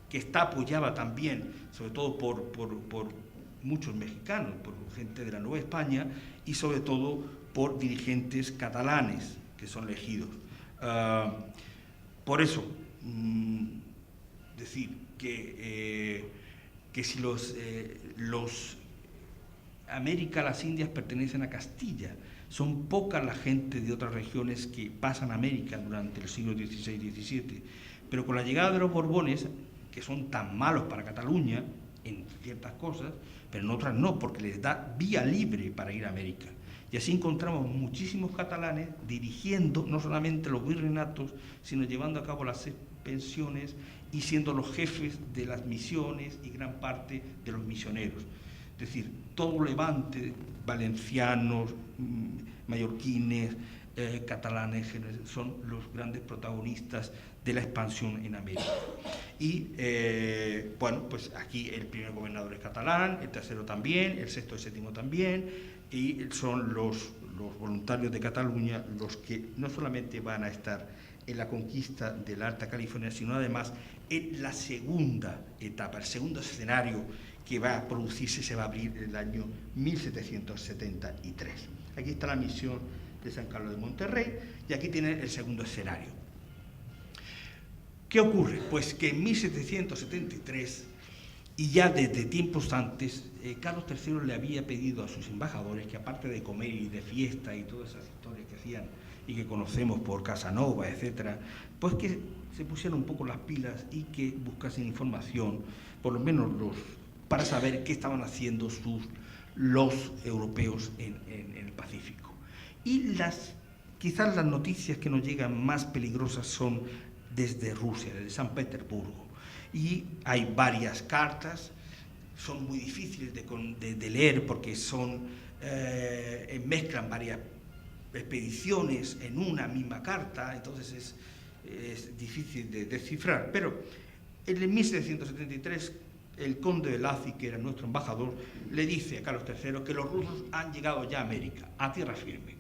que está apoyada también, sobre todo por muchos mexicanos, por gente de la Nueva España, y sobre todo por dirigentes catalanes que son elegidos. Por eso, decir que si los América, las Indias pertenecen a Castilla, son pocas la gente de otras regiones que pasan a América durante el siglo XVI y XVII, pero con la llegada de los Borbones, que son tan malos para Cataluña en ciertas cosas, pero en otras no, porque les da vía libre para ir a América. Y así encontramos muchísimos catalanes dirigiendo no solamente los virreinatos, sino llevando a cabo las expansiones y siendo los jefes de las misiones y gran parte de los misioneros. Es decir, todo Levante, valencianos, mallorquines, catalanes, son los grandes protagonistas de la expansión en América. Y bueno, pues aquí el primer gobernador es catalán, el tercero también, el sexto y séptimo también, y son los voluntarios de Cataluña los que no solamente van a estar en la conquista de la Alta California, sino además en la segunda etapa, el segundo escenario que va a producirse, se va a abrir en el año 1773. Aquí está la misión de San Carlos de Monterrey y aquí tiene el segundo escenario. ¿Qué ocurre? Pues que en 1773, y ya desde tiempos antes, Carlos III le había pedido a sus embajadores que, aparte de comer y de fiesta y todas esas historias que hacían y que conocemos por Casanova, etcétera, pues que se pusieran un poco las pilas y que buscasen información, por lo menos para saber qué estaban haciendo los europeos en el Pacífico. Y quizás las noticias que nos llegan más peligrosas son desde Rusia, desde San Petersburgo. Y hay varias cartas, son muy difíciles de leer porque mezclan varias expediciones en una misma carta, entonces es difícil de descifrar. Pero en 1773, el conde de Lacy, que era nuestro embajador, le dice a Carlos III que los rusos han llegado ya a América, a tierra firme.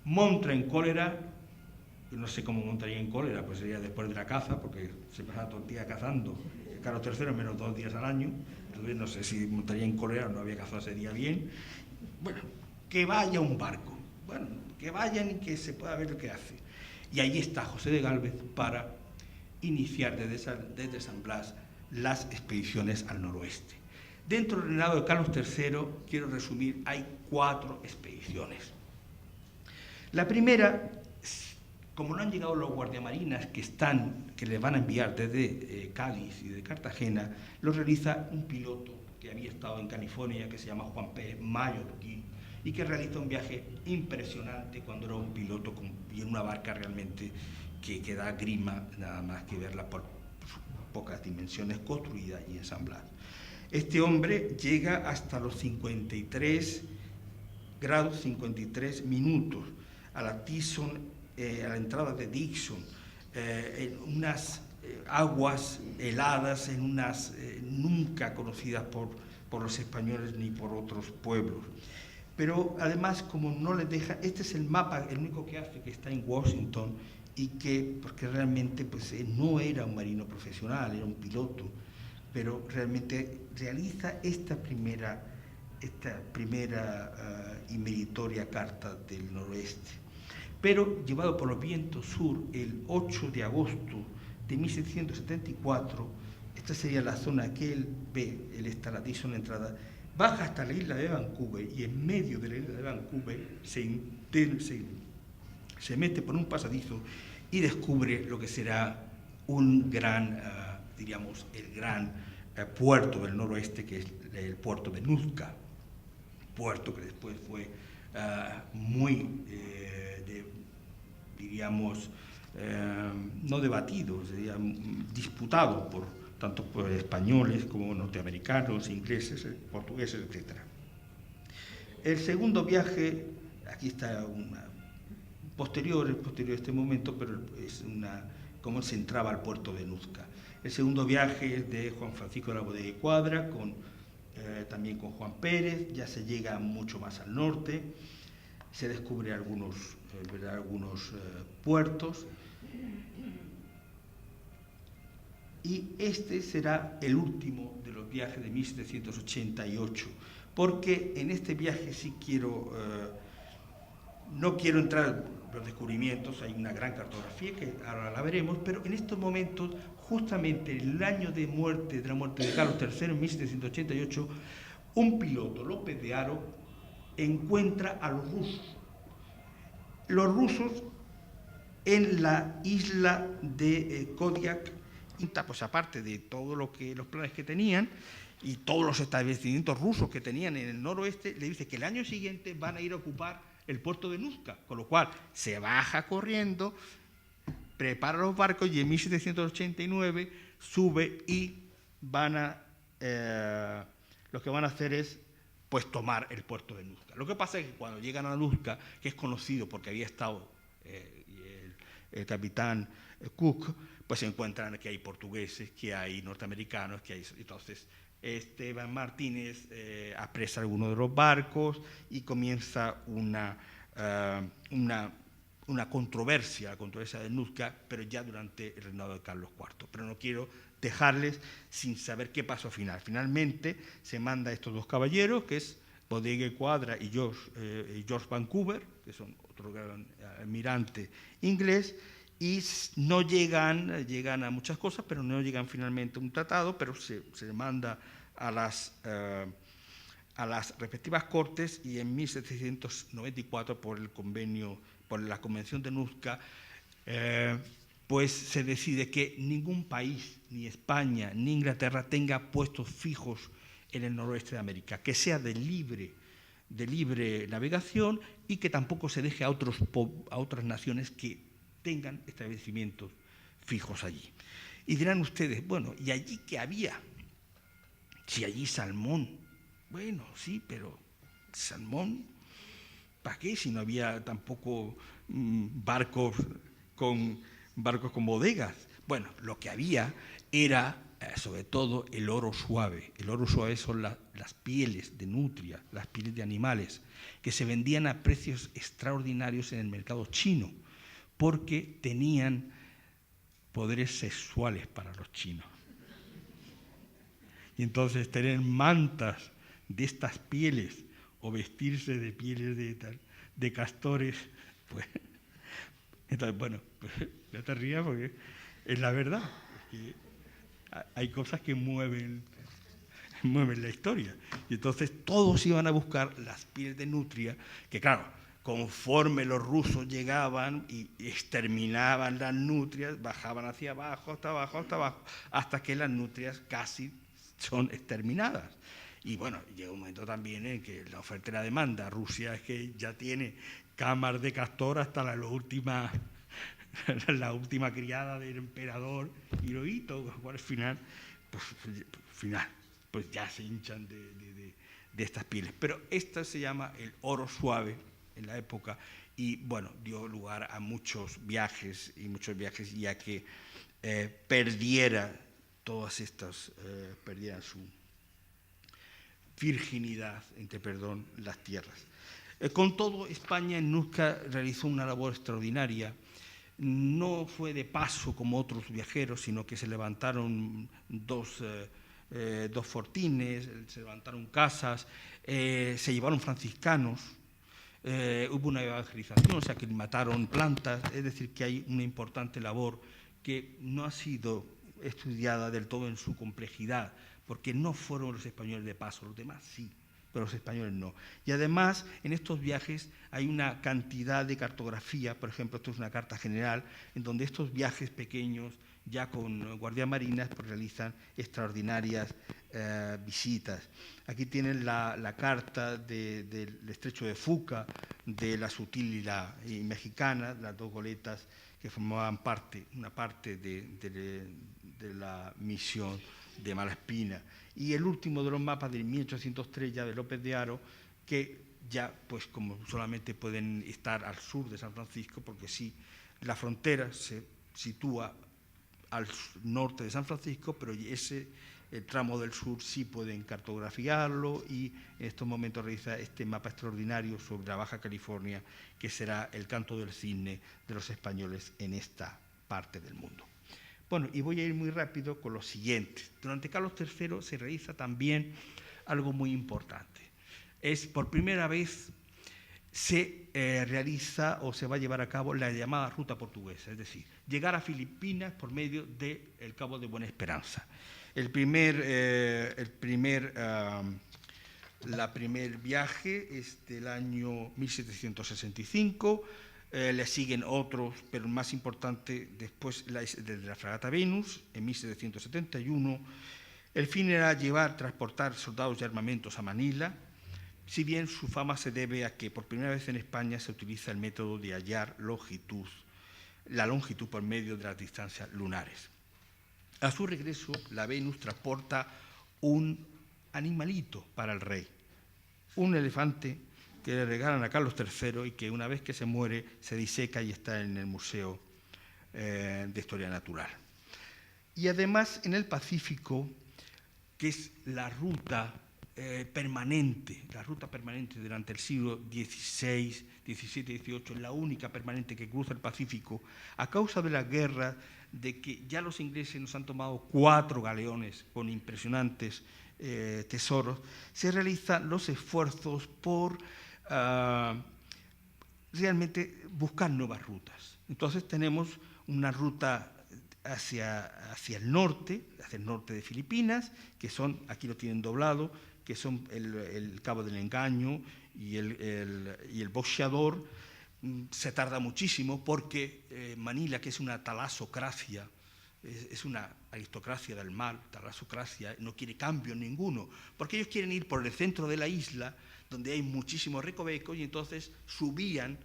Monta en cólera, no sé cómo montaría en cólera, pues sería después de la caza, porque se pasaba todo el día cazando, Carlos III menos 2 días al año, entonces no sé si montaría en cólera o no había cazado ese día bien. Bueno, que vaya un barco, bueno, que vayan y que se pueda ver lo que hace. Y ahí está José de Gálvez para iniciar desde San Blas las expediciones al noroeste. Dentro del reinado de Carlos III, quiero resumir, hay 4 expediciones. La primera, como no han llegado los guardiamarinas que les van a enviar desde Cádiz y de Cartagena, lo realiza un piloto que había estado en California, que se llama Juan Pérez mallorquín, y que realiza un viaje impresionante cuando era un piloto y en una barca realmente que da grima nada más que verla por sus pocas dimensiones, construida allí en San Blas. Este hombre llega hasta los 53 grados 53 minutos a la Tyson, a la entrada de Dixon, en unas aguas heladas, en unas nunca conocidas por los españoles ni por otros pueblos. Pero además, como no les deja, este es el mapa, el único que hace, que está en Washington, y porque realmente pues, no era un marino profesional, era un piloto, pero realmente realiza esta primera y meritoria carta del noroeste. Pero llevado por los vientos sur, el 8 de agosto de 1774, esta sería la zona que él ve, él está la Tyson entrada, baja hasta la isla de Vancouver y en medio de la isla de Vancouver se mete por un pasadizo y descubre lo que será un gran, diríamos, el gran puerto del noroeste, que es el puerto de Nootka, puerto que después fue muy, diríamos, no debatido, sería disputado tanto por españoles como norteamericanos, ingleses, portugueses, etc. El segundo viaje, aquí está posterior a este momento, pero es cómo se entraba al puerto de Nootka. El segundo viaje es de Juan Francisco de la Bodega y Cuadra, también con Juan Pérez, ya se llega mucho más al norte, se descubre algunos puertos, y este será el último de los viajes de 1788, porque en este viaje sí no quiero entrar, los descubrimientos, hay una gran cartografía que ahora la veremos, pero en estos momentos, justamente el año de la muerte de Carlos III, en 1788, un piloto, López de Haro, encuentra a los rusos. Los rusos en la isla de Kodiak, pues aparte de todo lo que los planes que tenían y todos los establecimientos rusos que tenían en el noroeste, le dice que el año siguiente van a ir a ocupar el puerto de Nuzca, con lo cual se baja corriendo, prepara los barcos y en 1789 sube y lo que van a hacer es pues tomar el puerto de Nuzca. Lo que pasa es que cuando llegan a Nuzca, que es conocido porque había estado el capitán Cook, pues se encuentran que hay portugueses, que hay norteamericanos, que hay... Entonces, Esteban Martínez apresa algunos de los barcos y comienza una controversia, la controversia de Nuzca, pero ya durante el reinado de Carlos IV. Pero no quiero dejarles sin saber qué pasó al final. Finalmente se manda a estos dos caballeros, que es Bodeguer Quadra y George Vancouver, que son otro gran almirante inglés, y no llegan a muchas cosas, pero no llegan finalmente a un tratado, pero se manda a las respectivas cortes, y en 1794 por la Convención de Nuzca, pues se decide que ningún país, ni España ni Inglaterra, tenga puestos fijos en el noroeste de América, que sea de libre navegación y que tampoco se deje a otras naciones que tengan establecimientos fijos allí. Y dirán ustedes, bueno, ¿y allí qué había? Si allí salmón. Bueno, sí, pero salmón, ¿para qué? Si no había tampoco barcos con bodegas. Bueno, lo que había era, sobre todo, el oro suave. El oro suave son las pieles de nutria, las pieles de animales, que se vendían a precios extraordinarios en el mercado chino, porque tenían poderes sexuales para los chinos. Y entonces tener mantas de estas pieles o vestirse de pieles de castores, pues, entonces, bueno, pues, no te rías porque es la verdad. Es que hay cosas que mueven la historia. Y entonces todos iban a buscar las pieles de nutria, que claro, conforme los rusos llegaban y exterminaban las nutrias, bajaban hacia abajo, hasta abajo, hasta que las nutrias casi son exterminadas. Y bueno, llega un momento también en que la oferta y la demanda, Rusia es que ya tiene cámaras de castor hasta la última criada del emperador Hirohito, al final, pues ya se hinchan de estas pieles. Pero esta se llama el oro suave en la época y, bueno, dio lugar a muchos viajes ya que perdieran su virginidad, las tierras. Con todo, España en Nuzca realizó una labor extraordinaria. No fue de paso como otros viajeros, sino que se levantaron dos fortines, se levantaron casas, se llevaron franciscanos, hubo una evangelización, o sea, que mataron plantas, es decir, que hay una importante labor que no ha sido estudiada del todo en su complejidad, porque no fueron los españoles de paso, los demás sí, pero los españoles no. Y además, en estos viajes hay una cantidad de cartografía, por ejemplo, esto es una carta general, en donde estos viajes pequeños, ya con guardias marinas, pues realizan extraordinarias visitas. Aquí tienen la carta del estrecho de Fuca, de la Sutil y la Mexicana, las dos goletas que formaban una parte de la misión de Malaspina. Y el último de los mapas de 1803, ya de López de Haro, que ya, pues como solamente pueden estar al sur de San Francisco, porque sí, la frontera se sitúa al norte de San Francisco, pero el tramo del sur sí pueden cartografiarlo, y en estos momentos realiza este mapa extraordinario sobre la Baja California, que será el canto del cisne de los españoles en esta parte del mundo. Bueno, y voy a ir muy rápido con lo siguiente. Durante Carlos III se realiza también algo muy importante. Es por primera vez se realiza o se va a llevar a cabo la llamada ruta portuguesa, es decir, llegar a Filipinas por medio del Cabo de Buena Esperanza. El primer viaje es del año 1765, le siguen otros, pero el más importante después de la fragata Venus, en 1771. El fin era transportar soldados y armamentos a Manila, si bien su fama se debe a que por primera vez en España se utiliza el método de hallar la longitud por medio de las distancias lunares. A su regreso, la Venus transporta un animalito para el rey, un elefante que le regalan a Carlos III y que una vez que se muere se diseca y está en el Museo de Historia Natural. Y además en el Pacífico, que es la ruta permanente durante el siglo XVI, XVII y XVIII, la única permanente que cruza el Pacífico, a causa de la guerra, de que ya los ingleses nos han tomado 4 galeones con impresionantes tesoros, se realizan los esfuerzos por realmente buscar nuevas rutas. Entonces tenemos una ruta hacia el norte de Filipinas, que son, aquí lo tienen doblado, que son el Cabo del Engaño y el Boxeador. Se tarda muchísimo porque Manila, que es una talasocracia, es una aristocracia del mal, talasocracia, no quiere cambio ninguno, porque ellos quieren ir por el centro de la isla, donde hay muchísimos recovecos, y entonces subían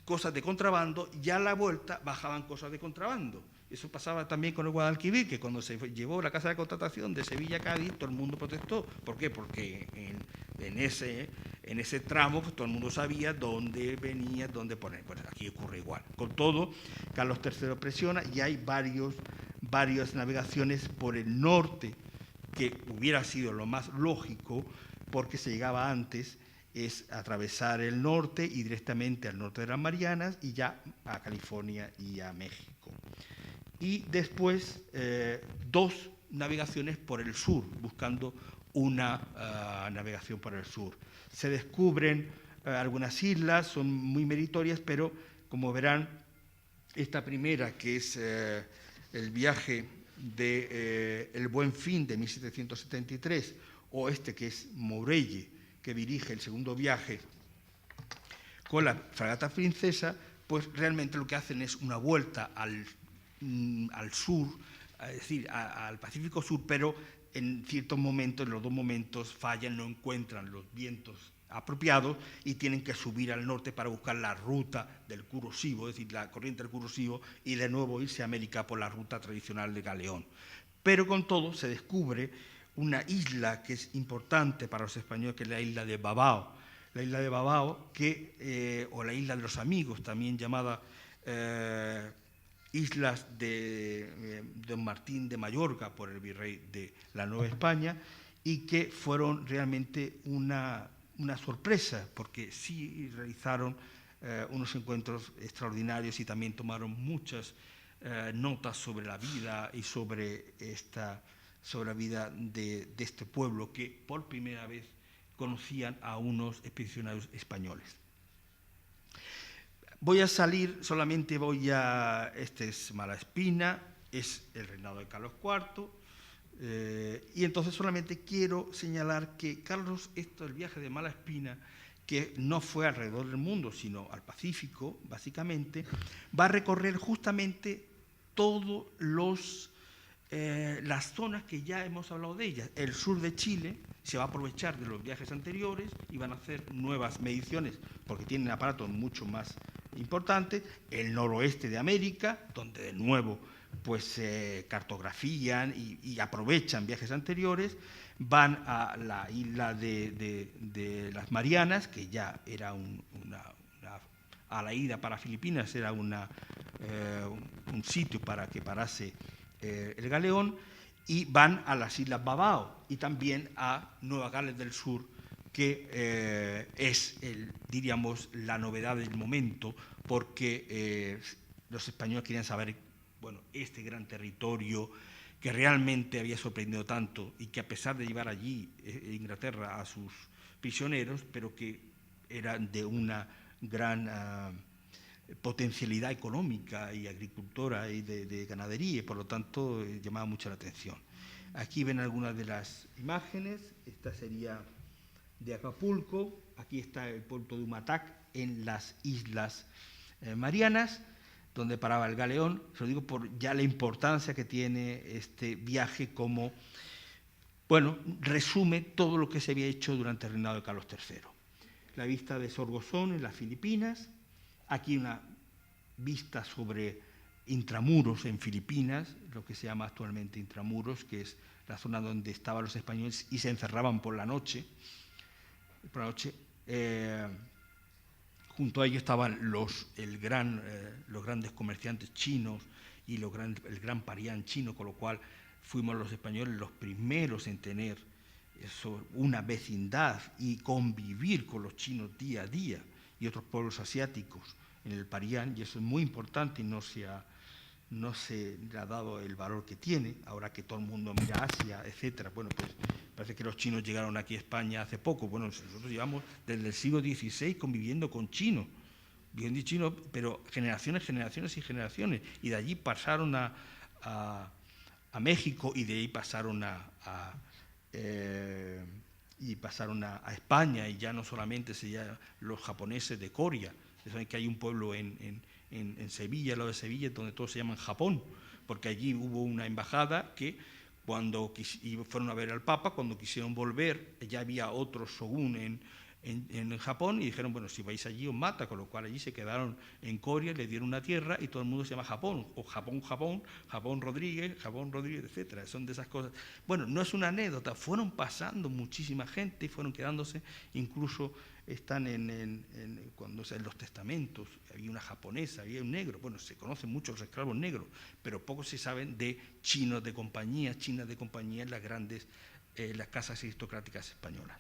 cosas de contrabando, y a la vuelta bajaban cosas de contrabando. Eso pasaba también con el Guadalquivir, que cuando se llevó la casa de contratación de Sevilla a Cádiz, todo el mundo protestó. ¿Por qué? Porque en ese tramo pues, todo el mundo sabía dónde venía, dónde poner. Pues aquí ocurre igual. Con todo, Carlos III presiona y hay varias navegaciones por el norte, que hubiera sido lo más lógico, porque se llegaba antes, es atravesar el norte y directamente al norte de las Marianas y ya a California y a México. Y después 2 navegaciones por el sur, buscando una navegación por el sur. Se descubren algunas islas, son muy meritorias, pero como verán, esta primera, que es el viaje de El Buen Fin de 1773, o este que es Morelle, que dirige el segundo viaje con la fragata Princesa, pues realmente lo que hacen es una vuelta al sur, es decir, al Pacífico Sur, pero en ciertos momentos, en los 2 momentos, fallan, no encuentran los vientos apropiados y tienen que subir al norte para buscar la ruta del Kuroshio, es decir, la corriente del Kuroshio, y de nuevo irse a América por la ruta tradicional de Galeón. Pero con todo se descubre una isla que es importante para los españoles, que es la isla de Babao. La isla de Babao, o la isla de los Amigos, también llamada islas de Don Martín de Mallorca por el virrey de la Nueva España, y que fueron realmente una sorpresa, porque sí realizaron unos encuentros extraordinarios y también tomaron muchas notas sobre la vida y sobre la vida de este pueblo, que por primera vez conocían a unos expedicionarios españoles. Este es Malaspina, es el reinado de Carlos IV, y entonces solamente quiero señalar que el viaje de Malaspina, que no fue alrededor del mundo, sino al Pacífico, básicamente, va a recorrer justamente todos las zonas que ya hemos hablado de ellas. El sur de Chile se va a aprovechar de los viajes anteriores y van a hacer nuevas mediciones, porque tienen aparatos mucho más importantes. El noroeste de América, donde de nuevo pues cartografían y aprovechan viajes anteriores. Van a la isla de las Marianas, que ya era a la ida para Filipinas era un sitio para que parase el galeón, y van a las Islas Babao y también a Nueva Gales del Sur, que es, diríamos, la novedad del momento, porque los españoles querían saber, este gran territorio que realmente había sorprendido tanto y que a pesar de llevar allí Inglaterra a sus prisioneros, pero que era de una gran potencialidad económica y agricultora y de ganadería, y por lo tanto llamaba mucho la atención. Aquí ven algunas de las imágenes. Esta sería de Acapulco. Aquí está el puerto de Humatac en las Islas Marianas, donde paraba el galeón. Se lo digo por ya la importancia que tiene este viaje, como, bueno, resume todo lo que se había hecho durante el reinado de Carlos III. La vista de Sorgozón en las Filipinas. Aquí una vista sobre Intramuros en Filipinas, lo que se llama actualmente Intramuros, que es la zona donde estaban los españoles y se encerraban por la noche. Junto a ellos estaban los grandes comerciantes chinos y el gran Parián chino, con lo cual fuimos los españoles los primeros en tener una vecindad y convivir con los chinos día a día y otros pueblos asiáticos en el Parián, y eso es muy importante y no se le ha dado el valor que tiene, ahora que todo el mundo mira Asia, etcétera. Bueno, pues parece que los chinos llegaron aquí a España hace poco. Bueno, nosotros llevamos desde el siglo XVI conviviendo con chinos, pero generaciones y generaciones, y de allí pasaron a México, y de ahí pasaron a España, y ya no solamente los japoneses de Corea. Saben que hay un pueblo en Sevilla, al lado de Sevilla, donde todos se llaman Japón, porque allí hubo una embajada que cuando fueron a ver al Papa, cuando quisieron volver, ya había otro shogun en Japón, y dijeron, bueno, si vais allí os mata, con lo cual allí se quedaron en Corea, le dieron una tierra y todo el mundo se llama Japón, o Japón Rodríguez, etcétera. Son de esas cosas. Bueno, no es una anécdota, fueron pasando muchísima gente y fueron quedándose, incluso están en los testamentos, había una japonesa, había un negro. Bueno, se conocen muchos los esclavos negros, pero poco se saben de chinas de compañía en las casas aristocráticas españolas.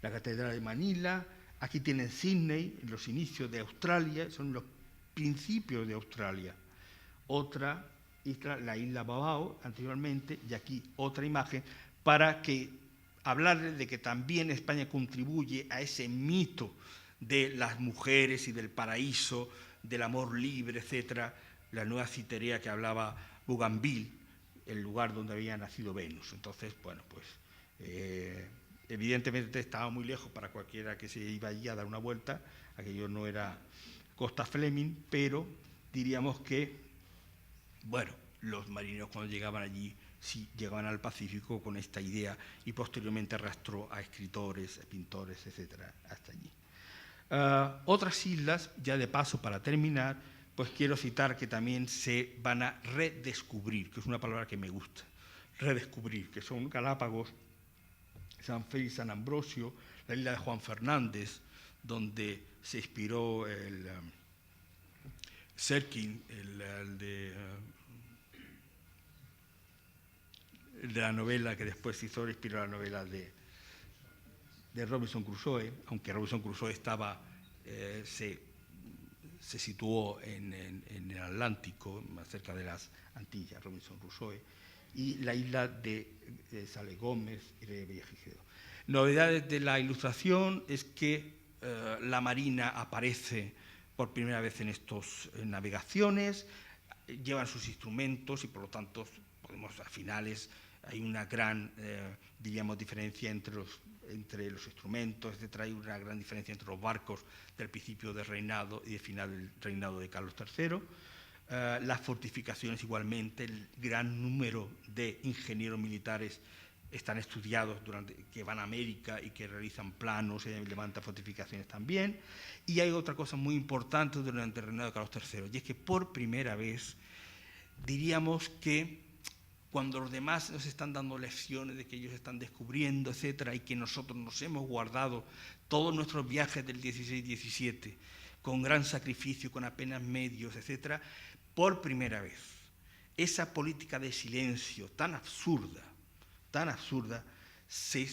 La Catedral de Manila. Aquí tienen Sydney, los inicios de Australia, son los principios de Australia. Otra isla, la isla Babao, anteriormente, y aquí otra imagen, para hablarles de que también España contribuye a ese mito de las mujeres y del paraíso, del amor libre, etcétera, la nueva Citerea que hablaba Bougainville, el lugar donde había nacido Venus. Entonces, bueno, pues evidentemente estaba muy lejos para cualquiera que se iba allí a dar una vuelta. Aquello no era Costa Fleming, pero diríamos que, bueno, los marineros cuando llegaban allí sí llegaban al Pacífico con esta idea, y posteriormente arrastró a escritores, pintores, etcétera, hasta allí. Otras islas, ya de paso para terminar, pues quiero citar que también se van a redescubrir, que es una palabra que me gusta, redescubrir, que son Galápagos, San Félix, San Ambrosio, la isla de Juan Fernández, donde se inspiró el Serkin, el de la novela que después hizo, inspiró la novela de Robinson Crusoe, aunque Robinson Crusoe se situó en el Atlántico, más cerca de las Antillas, Robinson Crusoe, y la isla de Sale Gómez y de Villagigedo. Novedades de la ilustración es que la Marina aparece por primera vez en estas navegaciones, llevan sus instrumentos y por lo tanto a finales hay una gran, diríamos, diferencia entre los instrumentos, etc. Hay una gran diferencia entre los barcos del principio del reinado y del final del reinado de Carlos III. Las fortificaciones igualmente, el gran número de ingenieros militares están estudiados que van a América y que realizan planos y levantan fortificaciones también. Y hay otra cosa muy importante durante el reinado de Carlos III, y es que por primera vez diríamos que cuando los demás nos están dando lecciones de que ellos están descubriendo, etcétera, y que nosotros nos hemos guardado todos nuestros viajes del 16-17 con gran sacrificio, con apenas medios, etcétera, por primera vez esa política de silencio tan absurda, se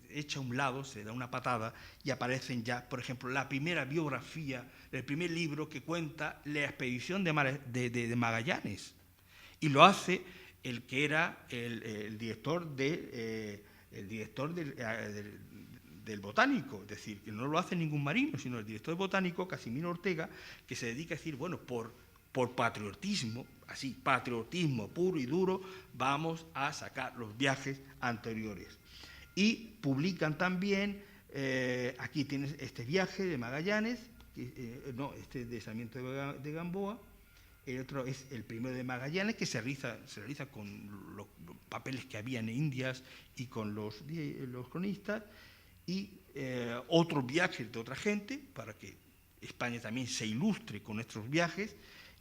echa a un lado, se da una patada y aparecen ya, por ejemplo, la primera biografía, el primer libro que cuenta la expedición de Magallanes. Y lo hace el que era el director del botánico, es decir, que no lo hace ningún marino, sino el director botánico, Casimiro Ortega, que se dedica a decir, bueno, por patriotismo, así, patriotismo puro y duro, vamos a sacar los viajes anteriores. Y publican también, aquí tienes este viaje de Magallanes, este de Sarmiento de Gamboa. El otro es el primero de Magallanes, que se realiza con los papeles que había en Indias y con los cronistas, y otros viajes de otra gente, para que España también se ilustre con nuestros viajes,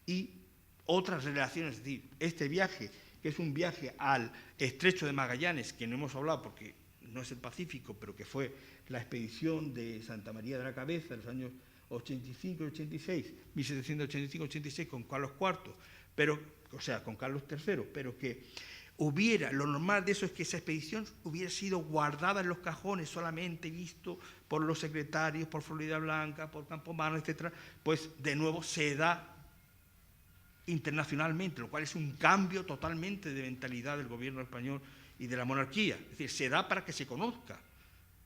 y otras relaciones, es decir, este viaje, que es un viaje al Estrecho de Magallanes, que no hemos hablado porque no es el Pacífico, pero que fue la expedición de Santa María de la Cabeza en los años 85 y 86, 1785-86 con Carlos IV, con Carlos III, pero que lo normal de eso es que esa expedición hubiera sido guardada en los cajones, solamente visto por los secretarios, por Florida Blanca, por Campomano, etc., pues de nuevo se da internacionalmente, lo cual es un cambio totalmente de mentalidad del gobierno español y de la monarquía, es decir, se da para que se conozca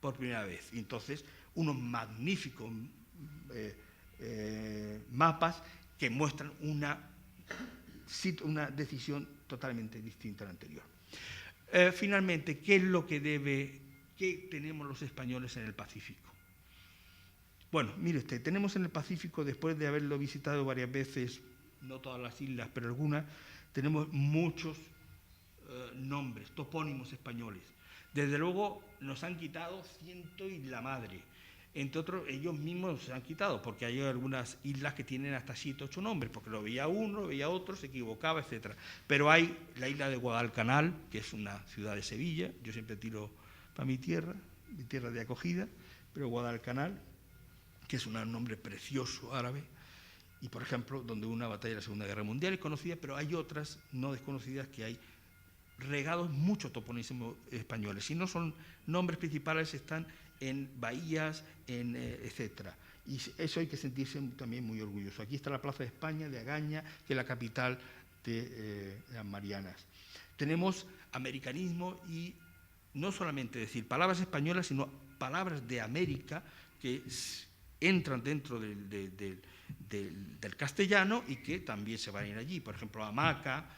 por primera vez, y entonces unos magníficos mapas que muestran una decisión totalmente distinta a la anterior. Finalmente, ¿qué es lo que tenemos los españoles en el Pacífico? Bueno, mire usted, tenemos en el Pacífico, después de haberlo visitado varias veces, no todas las islas, pero algunas, tenemos muchos nombres, topónimos españoles. Desde luego nos han quitado ciento y la madre. Entre otros, ellos mismos se han quitado, porque hay algunas islas que tienen hasta 7 o 8 nombres, porque lo veía uno, lo veía otro, se equivocaba, etc. Pero hay la isla de Guadalcanal, que es una ciudad de Sevilla, yo siempre tiro para mi tierra de acogida, pero Guadalcanal, que es un nombre precioso árabe, y por ejemplo, donde una batalla de la Segunda Guerra Mundial es conocida, pero hay otras no desconocidas que hay regados muchos toponísimos españoles. Si no son nombres principales, están en bahías, etcétera. Y eso hay que sentirse también muy orgulloso. Aquí está la Plaza de España, de Agaña, que es la capital de las Marianas. Tenemos americanismo y no solamente decir palabras españolas, sino palabras de América que entran dentro del castellano y que también se van a ir allí. Por ejemplo, hamaca,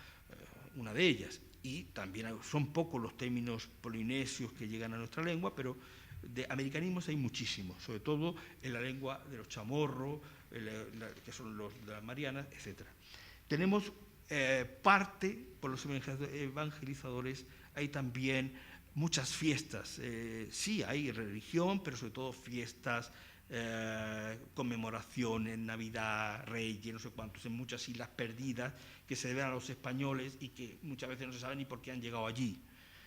una de ellas. Y también son pocos los términos polinesios que llegan a nuestra lengua, pero de americanismos hay muchísimos, sobre todo en la lengua de los chamorros, que son los de las Marianas, etc. Tenemos parte, por los evangelizadores, hay también muchas fiestas. Sí, hay religión, pero sobre todo fiestas, conmemoraciones, Navidad, Reyes, no sé cuántos, en muchas islas perdidas que se deben a los españoles y que muchas veces no se sabe ni por qué han llegado allí.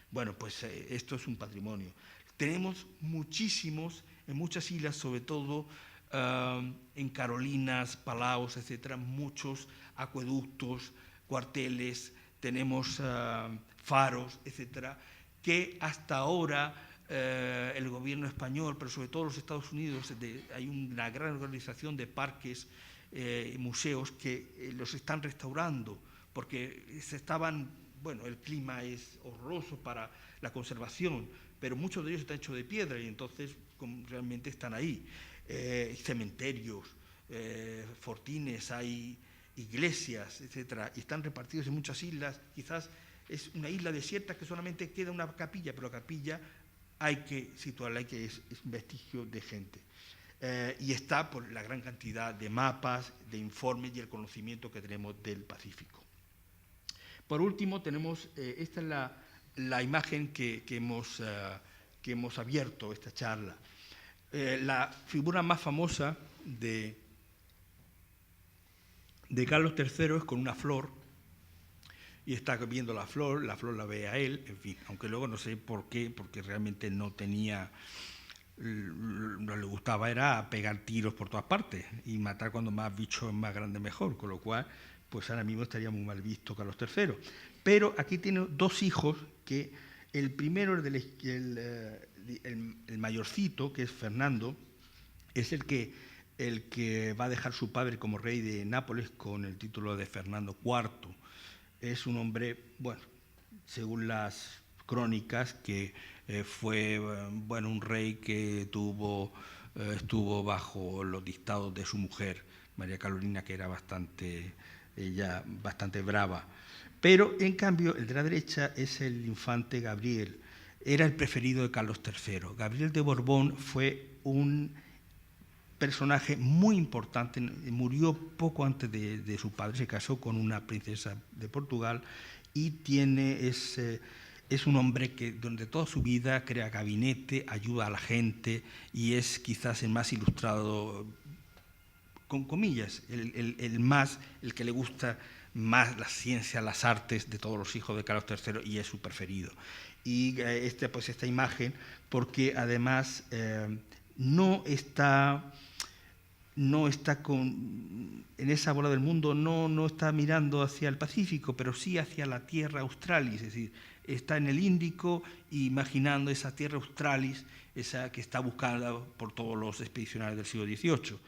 Bueno, pues esto es un patrimonio. Tenemos muchísimos, en muchas islas, sobre todo en Carolinas, Palaos, etcétera, muchos acueductos, cuarteles, tenemos faros, etcétera, que hasta ahora el gobierno español, pero sobre todo los Estados Unidos, hay una gran organización de parques y museos que los están restaurando, porque el clima es horroroso para la conservación, pero muchos de ellos están hechos de piedra y entonces realmente están ahí. Cementerios, fortines, hay iglesias, etcétera, y están repartidos en muchas islas. Quizás es una isla desierta que solamente queda una capilla, pero la capilla hay que situarla, es un vestigio de gente. Y está por la gran cantidad de mapas, de informes y el conocimiento que tenemos del Pacífico. Por último, tenemos, esta es la imagen que hemos abierto esta charla. La figura más famosa de Carlos III es con una flor, y está viendo la flor la ve a él, en fin, aunque luego no sé por qué, porque realmente no le gustaba era pegar tiros por todas partes y matar cuando más bichos más grandes mejor, con lo cual pues ahora mismo estaría muy mal visto Carlos III. Pero aquí tiene 2 hijos, que el primero, el mayorcito, que es Fernando, es el que va a dejar su padre como rey de Nápoles con el título de Fernando IV. Es un hombre, bueno, según las crónicas, que fue bueno, un rey que estuvo bajo los dictados de su mujer, María Carolina, que era bastante brava. Pero, en cambio, el de la derecha es el infante Gabriel. Era el preferido de Carlos III. Gabriel de Borbón fue un personaje muy importante, murió poco antes de su padre, se casó con una princesa de Portugal y es un hombre que durante toda su vida crea gabinete, ayuda a la gente y es quizás el más ilustrado, con comillas, el que le gusta más la ciencia, las artes de todos los hijos de Carlos III y es su preferido. Y esta imagen, porque además no está en esa bola del mundo, no está mirando hacia el Pacífico, pero sí hacia la Tierra Australis, es decir, está en el Índico imaginando esa Tierra Australis, esa que está buscada por todos los expedicionarios del siglo XVIII.